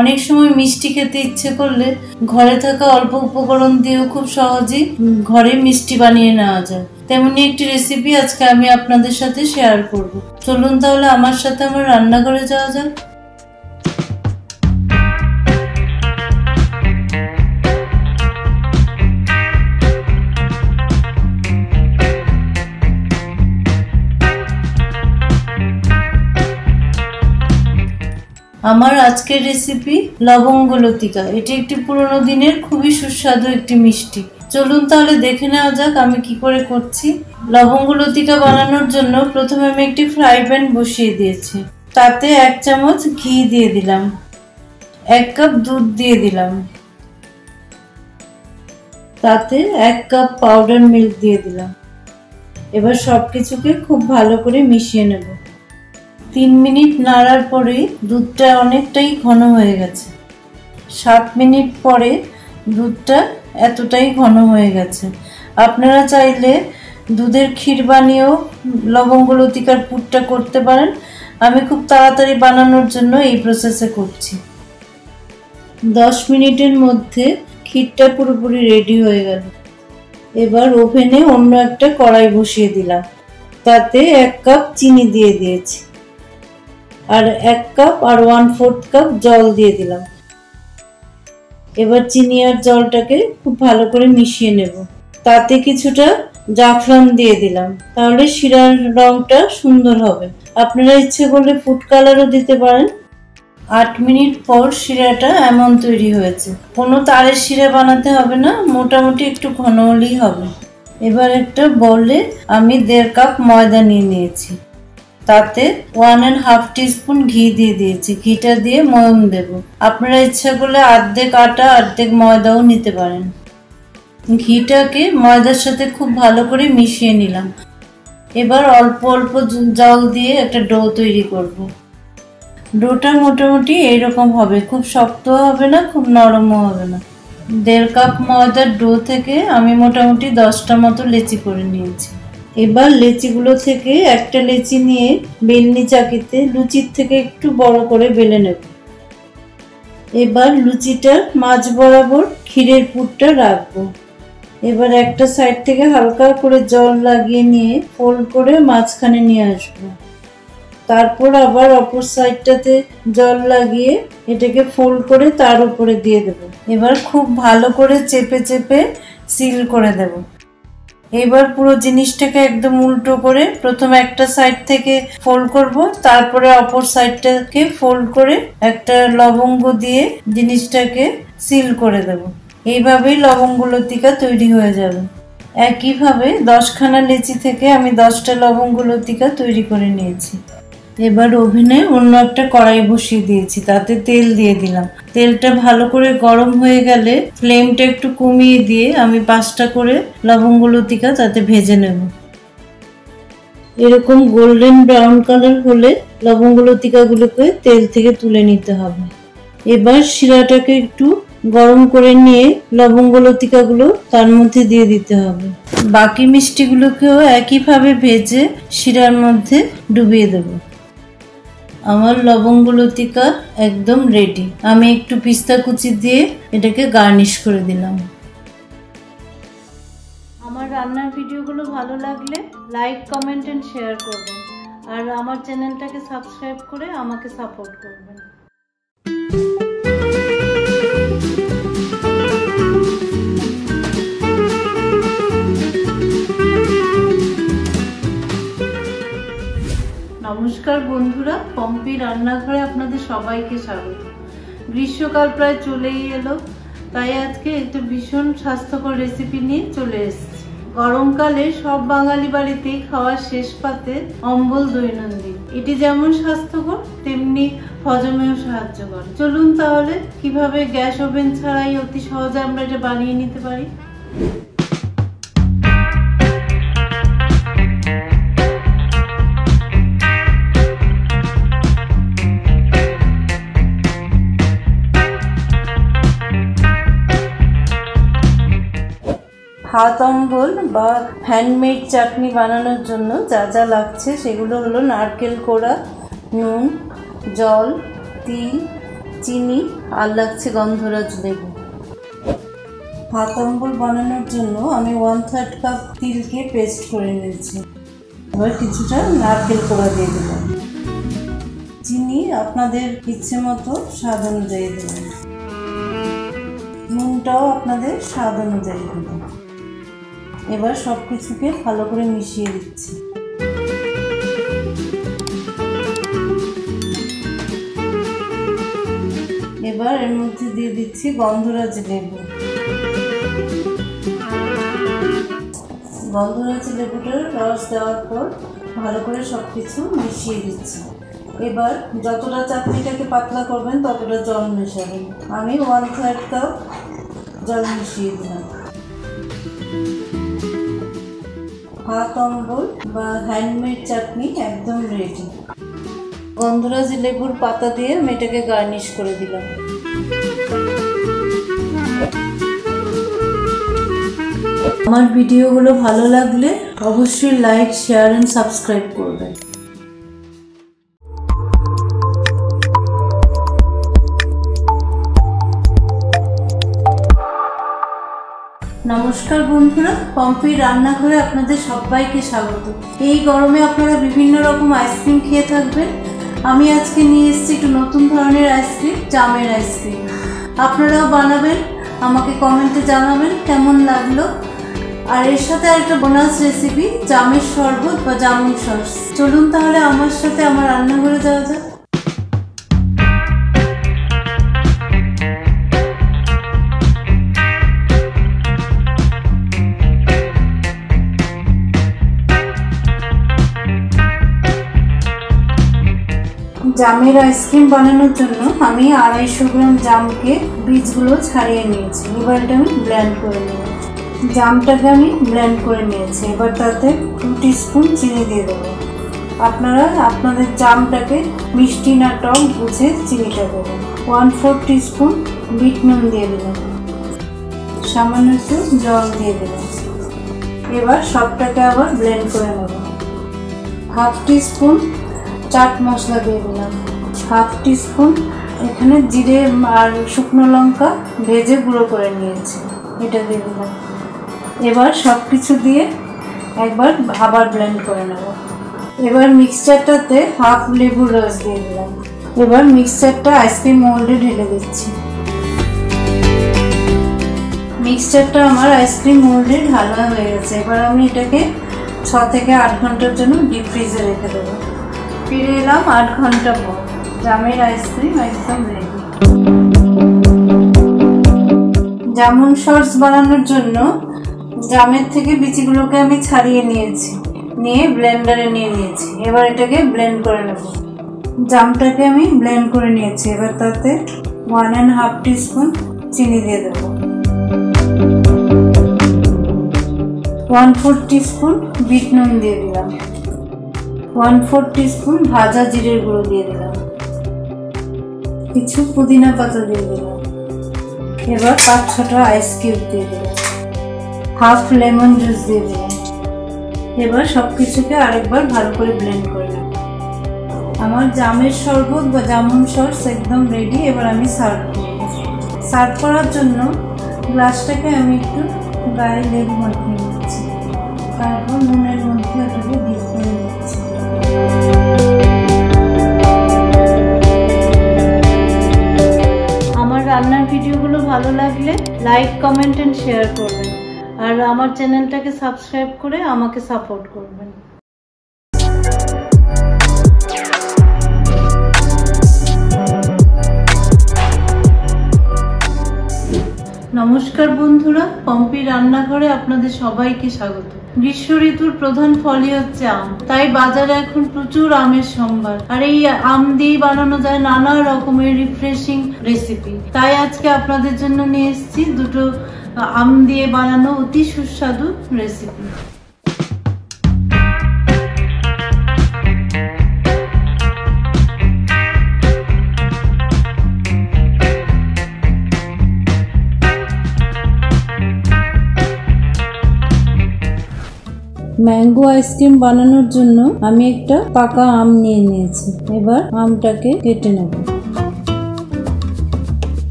অনেক সময় মিষ্টি খেতে ইচ্ছে করলে ঘরে থাকা অল্প উপকরণ দিয়েও খুব সহজেই ঘরে মিষ্টি বানিয়ে নেওয়া যায়। তেমনি একটি রেসিপি আজকে আমি আপনাদের সাথে শেয়ার করব। চলুন তাহলে আমার সাথে আমার রান্নাঘরে যাওয়া যাক। আমার আজকের রেসিপি লবঙ্গ লতিকা। এটি একটি পুরনো দিনের খুবই সুস্বাদু একটি মিষ্টি। চলুন তাহলে দেখে নেওয়া যাক আমি কি করে করছি। লবঙ্গ লতিকা বানানোর জন্য প্রথমে আমি একটি ফ্রাই প্যান বসিয়ে দিয়েছি। তাতে 1 চামচ ঘি দিয়ে দিলাম, 1 কাপ দুধ দিয়ে দিলাম, তাতে 1 কাপ পাউডার মিল্ক দিয়ে দিলাম। এবার সবকিছুকে খুব ভালো করে মিশিয়ে নেব। 3 মিনিট নাড়ার পরেই দুধটা অনেকটাই ঘন হয়ে গেছে। 7 মিনিট পরে দুধটা এতটাই ঘন হয়ে গেছে। আপনারা চাইলে দুধের ক্ষীর বানিয়েও লবঙ্গ লতিকার পুরটা করতে পারেন। আমি খুব তাড়াতাড়ি বানানোর জন্য এই প্রসেসে করছি। 10 মিনিটের মধ্যে ক্ষীরটা পুরোপুরি রেডি হয়ে গেল। এবার ওভেনে অন্য একটা কড়াই বসিয়ে দিলাম। তাতে 1 কাপ চিনি দিয়ে দিয়েছি, আর 1 কাপ আর 1/4 কাপ জল দিয়ে দিলাম। এবার চিনি আর জলটাকে খুব ভালো করে মিশিয়ে নেব। তাতে কিছুটা জাফরান দিয়ে দিলাম, তাহলে শিরার রংটা সুন্দর হবে। আপনারা ইচ্ছে করলে ফুড কালারও দিতে পারেন। 8 মিনিট পর শিরাটা এমন তৈরি হয়েছে। কোনো তারের শিরা বানাতে হবে না, মোটামুটি একটু ঘন হলেই হবে। এবার একটা বলে আমি 1.5 কাপ ময়দা নিয়ে নিয়েছি। তাতে 1.5 টিস্পুন ঘি দিয়ে দিয়েছি। ঘিটা দিয়ে ময়ম দেব। আপনারা ইচ্ছা করলে অর্ধেক আটা অর্ধেক ময়দাও নিতে পারেন। ঘিটাকে ময়দার সাথে খুব ভালো করে মিশিয়ে নিলাম। এবার অল্প অল্প জল দিয়ে একটা ডো তৈরি করব। ডোটা মোটামুটি এইরকম হবে, খুব শক্ত হবে না, খুব নরমও হবে না। 1.5 কাপ ময়দার ডো থেকে আমি মোটামুটি 10টা মতো লেচি করে নিয়েছি। এবার লেচিগুলো থেকে একটা লেচি নিয়ে বেলনি চাকিতে লুচির থেকে একটু বড় করে বেলে নেব। এবার লুচিটার মাঝ বরাবর ক্ষীরের পুরটা রাখবো। এবার একটা সাইড থেকে হালকা করে জল লাগিয়ে নিয়ে ফোল্ড করে মাঝখানে নিয়ে আসবো। তারপর আবার অপর সাইডটাতে জল লাগিয়ে এটাকে ফোল্ড করে তার উপরে দিয়ে দেব। এবার খুব ভালো করে চেপে চেপে সিল করে দেব। এবার পুরো জিনিসটাকে একদম উল্টো করে প্রথমে একটা সাইড থেকে ফোল্ড করব, তারপরে অপর সাইডটাকে ফোল্ড করে একটা লবঙ্গ দিয়ে জিনিসটাকে সিল করে দেব। এইভাবেই লবঙ্গ লতিকা তৈরি হয়ে যাবে। একইভাবে 10খানা লেচি থেকে আমি 10টা লবঙ্গ লতিকা তৈরি করে নিয়েছি। এবার ওভেনে অন্য একটা কড়াই বসিয়ে দিয়েছি। তাতে তেল দিয়ে দিলাম। তেলটা ভালো করে গরম হয়ে গেলে ফ্লেমটা একটু কমিয়ে দিয়ে আমি 5টা করে লবঙ্গ লতিকা তাতে ভেজে নেব। এরকম গোল্ডেন ব্রাউন কালার হলে লবঙ্গ লতিকাগুলোকে তেল থেকে তুলে নিতে হবে। এবার শিরাটাকে একটু গরম করে নিয়ে লবঙ্গ লতিকাগুলো তার মধ্যে দিয়ে দিতে হবে। বাকি মিষ্টিগুলোকেও একইভাবে ভেজে শিরার মধ্যে ডুবিয়ে দেব। আমার লবঙ্গ লতিকা একদম রেডি। আমি একটু পিস্তা কুচি দিয়ে এটাকে গার্নিশ করে দিলাম। আমার রান্নার ভিডিওগুলো ভালো লাগলে লাইক, কমেন্ট এন্ড শেয়ার করবেন, আর আমার চ্যানেলটাকে সাবস্ক্রাইব করে আমাকে সাপোর্ট করবেন। নমস্কার বন্ধুরা, পম্পি রান্নাঘরে আপনাদের সবাইকে স্বাগত। গ্রীষ্মকাল প্রায় চলেই এলো, তাই আজকে একটা ভীষণ স্বাস্থ্যকর রেসিপি নিয়ে চলে এসেছি। গরমকালে সব বাঙালি বাড়িতেই খাওয়ার শেষ পাতে অম্বল দৈনন্দিন। এটি যেমন স্বাস্থ্যকর তেমনি হজমেও সাহায্য করে। চলুন তাহলে কিভাবে গ্যাস ওভেন ছাড়াই অতি সহজে আমরা এটা বানিয়ে নিতে পারি। হাত অম্বল বা হ্যান্ডমেড চাটনি বানানোর জন্য যা যা লাগছে সেগুলো হলো নারকেল কোড়া, নুন, জল, তিল, চিনি, আর লাগছে গন্ধরাজ লেবু। হাত অম্বল বানানোর জন্য আমি 1/3 কাপ তিলকে পেস্ট করে নিয়েছি। এবার কিছুটা নারকেল কোড়া দিয়ে দিলাম। চিনি আপনাদের ইচ্ছে মতো স্বাদ অনুযায়ী দেবেন। নুনটাও আপনাদের স্বাদ অনুযায়ী দেবেন। এবার সব কিছুকে ভালো করে মিশিয়ে দিচ্ছি। এবার এর মধ্যে দিয়ে দিচ্ছি গন্ধরাজ লেবু। গন্ধরাজ লেবুটার রস দেওয়ার পর ভালো করে সব কিছু মিশিয়ে দিচ্ছি। এবার যতটা চাটনিটাকে পাতলা করবেন ততটা জল মেশাবেন। আমি 1/3 কাপ জল মিশিয়ে দিলাম। হাত অম্বল বা হ্যান্ডমেড চাটনি একদম রেডি। গন্ধরাজ লেবুর পাতা দিয়ে আমি এটাকে গার্নিশ করে দিলাম। আমার ভিডিওগুলো ভালো লাগলে অবশ্যই লাইক, শেয়ার এন্ড সাবস্ক্রাইব করবেন। নমস্কার বন্ধুরা, পম্পির রান্নাঘরে আপনাদের সবাইকে স্বাগত। এই গরমে আপনারা বিভিন্ন রকম আইসক্রিম খেয়ে থাকবেন। আমি আজকে নিয়ে এসেছি একটু নতুন ধরনের আইসক্রিম, জামের আইসক্রিম। আপনারাও বানাবেন, আমাকে কমেন্টে জানাবেন কেমন লাগলো। আর এর সাথে আরেকটা বোনাস রেসিপি, জামের শরবত বা জামুন সস। চলুন তাহলে আমার সাথে আমার রান্নাঘরে যাওয়া যাক। জামের আইসক্রিম বানানোর জন্য আমি 250 গ্রাম জামকে বীজগুলো ছাড়িয়ে নিয়েছি। এবার এটা আমি ব্লেন্ড করে নেব। জামটাকে আমি ব্লেন্ড করে নিয়েছি। এবার তাতে 2 টিস্পুন চিনি দিয়ে দেবো। আপনারা আপনাদের জামটাকে মিষ্টি না টক বুঝে চিনিটা দেবেন। 1/4 টিস্পুন বিট নুন দিয়ে দিলাম। সামান্য একটু জল দিয়ে দিলাম। এবার সবটাকে আবার ব্লেন্ড করে নেব। 1/2 টিস্পুন চাট মশলা দিয়ে দিলাম। 1/2 টিস্পুন এখানে জিরে আর শুকনো লঙ্কা ভেজে গুঁড়ো করে নিয়েছি, এটা দিয়ে দিলাম। এবার সব কিছু দিয়ে একবার আবার ব্লেন্ড করে নেব। এবার মিক্সচারটাতে 1/2 লেবুর রস দিয়ে দিলাম। এবার মিক্সচারটা আইসক্রিম মোল্ডে ঢেলে দিচ্ছি। মিক্সচারটা আমার আইসক্রিম মোল্ডে ঢালা হয়ে গেছে। এবার আমি এটাকে 6 থেকে 8 ঘন্টার জন্য ডিপ ফ্রিজে রেখে দেবো। ফিরে এলাম 8 ঘন্টা পর। জামের আইসক্রিম একদম রেডি। জামুন সস বানানোর জন্য জামের থেকে বিচিগুলোকে আমি ছাড়িয়ে নিয়েছি, নিয়ে ব্লেন্ডারে নিয়ে নিয়েছি। এবার এটাকে ব্লেন্ড করে নেব। জামটাকে আমি ব্লেন্ড করে নিয়েছি। এবার তাতে 1.5 টিস্পুন চিনি দিয়ে দেব। 1/4 টিস্পুন বিট নুন দিয়ে দিলাম। 1/4 টিস্পুন ভাজা জিরের গুঁড়ো দিয়ে দিলাম। কিছু পুদিনা পাতা দিয়ে দিলাম। এবার 5-6টা আইস কিউব দিয়ে দিলাম। 1/2 লেমন জুস দিয়ে দিলাম। এবার সবকিছুকে আরেকবার ভালো করে ব্লেন্ড করে নেব। আমার জামের শরবত বা জামুন সস একদম রেডি। এবার আমি সার্ভ করব। সার্ভ করার জন্য গ্লাসটাকে আমি একটু গায়ে লেবু মাখিয়ে নিচ্ছি। তারপর নুনের মধ্যে এটাকে ডিপ করে নিচ্ছি। আমার রান্নার ভিডিওগুলো ভালো লাগলে লাইক, কমেন্ট এন্ড শেয়ার করবেন। আর আমার চ্যানেলটাকে সাবস্ক্রাইব করে আমাকে সাপোর্ট করবেন। নমস্কার বন্ধুরা, পম্পি রান্নাঘরে আপনাদের সবাইকে স্বাগত। গ্রীষ্ম ঋতুর প্রধান ফলই হচ্ছে আম। তাই বাজারে এখন প্রচুর আমের সম্ভার। আর এই আম দিয়ে বানানো যায় নানা রকমের রিফ্রেশিং রেসিপি। তাই আজকে আপনাদের জন্য নিয়ে এসেছি দুটো আম দিয়ে বানানো অতি সুস্বাদু রেসিপি। ম্যাঙ্গো আইসক্রিম বানানোর জন্য আমি একটা পাকা আম নিয়ে নিয়েছি। এবার আমটাকে কেটে নেব।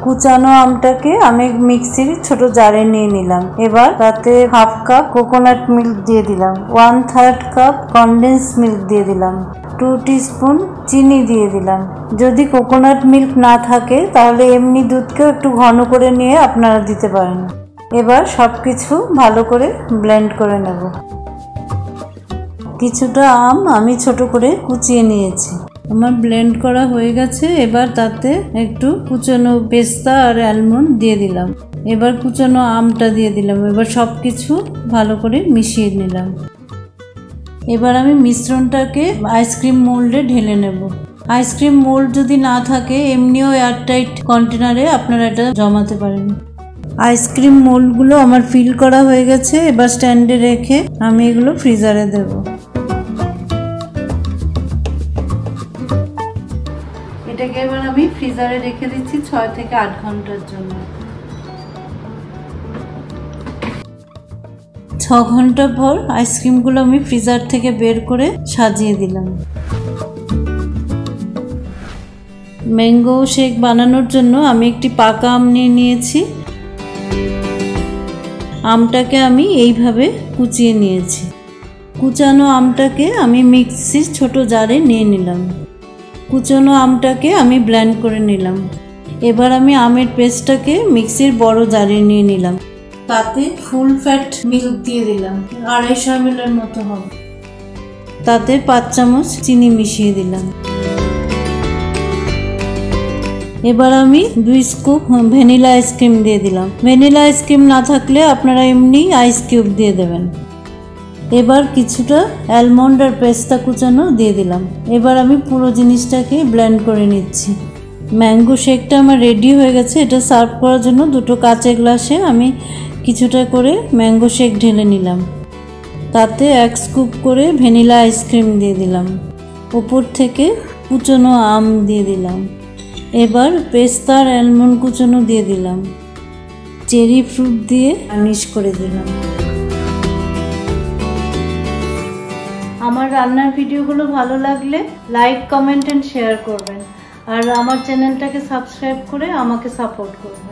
কুচানো আমটাকে আমি মিক্সির ছোট জারে নিয়ে নিলাম। এবার তাতে 1/2 কাপ কোকোনাট মিল্ক দিয়ে দিলাম। 1/3 কাপ কনডেন্স মিল্ক দিয়ে দিলাম। 2 টিস্পুন চিনি দিয়ে দিলাম। যদি কোকোনাট মিল্ক না থাকে তাহলে এমনি দুধকেও একটু ঘন করে নিয়ে আপনারা দিতে পারেন। এবার সবকিছু ভালো করে ব্লেন্ড করে নেব। কিছুটা আম আমি ছোট করে কুচিয়ে নিয়েছি। আমার ব্লেন্ড করা হয়ে গেছে। এবার তাতে একটু কুচনো পেস্তা আর অ্যালমন্ড দিয়ে দিলাম। এবার কুচনো আমটা দিয়ে দিলাম। এবার সব কিছু ভালো করে মিশিয়ে নিলাম। এবার আমি মিশ্রণটাকে আইসক্রিম মোল্ডে ঢেলে নেব। আইসক্রিম মোল্ড যদি না থাকে এমনিও এয়ারটাইট কন্টেনারে আপনারা এটা জমাতে পারেন। আইসক্রিম মোল্ডগুলো আমার ফিল করা হয়ে গেছে। এবার স্ট্যান্ডে রেখে আমি এগুলো ফ্রিজারে দেব। এটাকে এবার আমি ফ্রিজারে রেখে দিচ্ছি 6 থেকে 8 ঘন্টার জন্য। 6 ঘন্টা পর আইসক্রিমগুলো আমি ফ্রিজার থেকে বের করে সাজিয়ে দিলাম। ম্যাঙ্গো শেক বানানোর জন্য আমি একটি পাকা আম নিয়ে নিয়েছি। আমটাকে আমি এইভাবে কুচিয়ে নিয়েছি। কুচানো আমটাকে আমি মিক্সির ছোট জারে নিয়ে নিলাম। কুচানো আমটাকে আমি ব্লেন্ড করে নিলাম। এবার আমি আমের পেস্টটাকে মিক্সির বড় জারে নিয়ে নিলাম। তাতে ফুল ফ্যাট মিল্ক দিয়ে দিলাম, 250 ml মতো হবে। তাতে 5 চামচ চিনি মিশিয়ে দিলাম। এবার আমি 2 স্কুপ ভ্যানিলা আইসক্রিম দিয়ে দিলাম। ভ্যানিলা আইসক্রিম না থাকলে আপনারা এমনি আইস কিউব দিয়ে দেবেন। এবার কিছুটা অ্যালমন্ড আর পেস্তা কুচানো দিয়ে দিলাম। এবার আমি পুরো জিনিসটাকে ব্লেন্ড করে নিচ্ছি। ম্যাঙ্গো শেকটা আমার রেডি হয়ে গেছে। এটা সার্ভ করার জন্য 2 কাঁচের গ্লাসে আমি কিছুটা করে ম্যাঙ্গো শেক ঢেলে নিলাম। তাতে 1 স্কুপ করে ভ্যানিলা আইসক্রিম দিয়ে দিলাম। উপর থেকে কুচনো আম দিয়ে দিলাম। এবার পেস্তা আর অ্যালমন্ড কুচনো দিয়ে দিলাম। চেরি ফ্রুট দিয়ে গার্নিশ করে দিলাম। আমার রান্নার ভিডিওগুলো ভালো লাগলে লাইক, কমেন্ট এন্ড শেয়ার করবেন। আর আমার চ্যানেলটাকে সাবস্ক্রাইব করে আমাকে সাপোর্ট করবেন।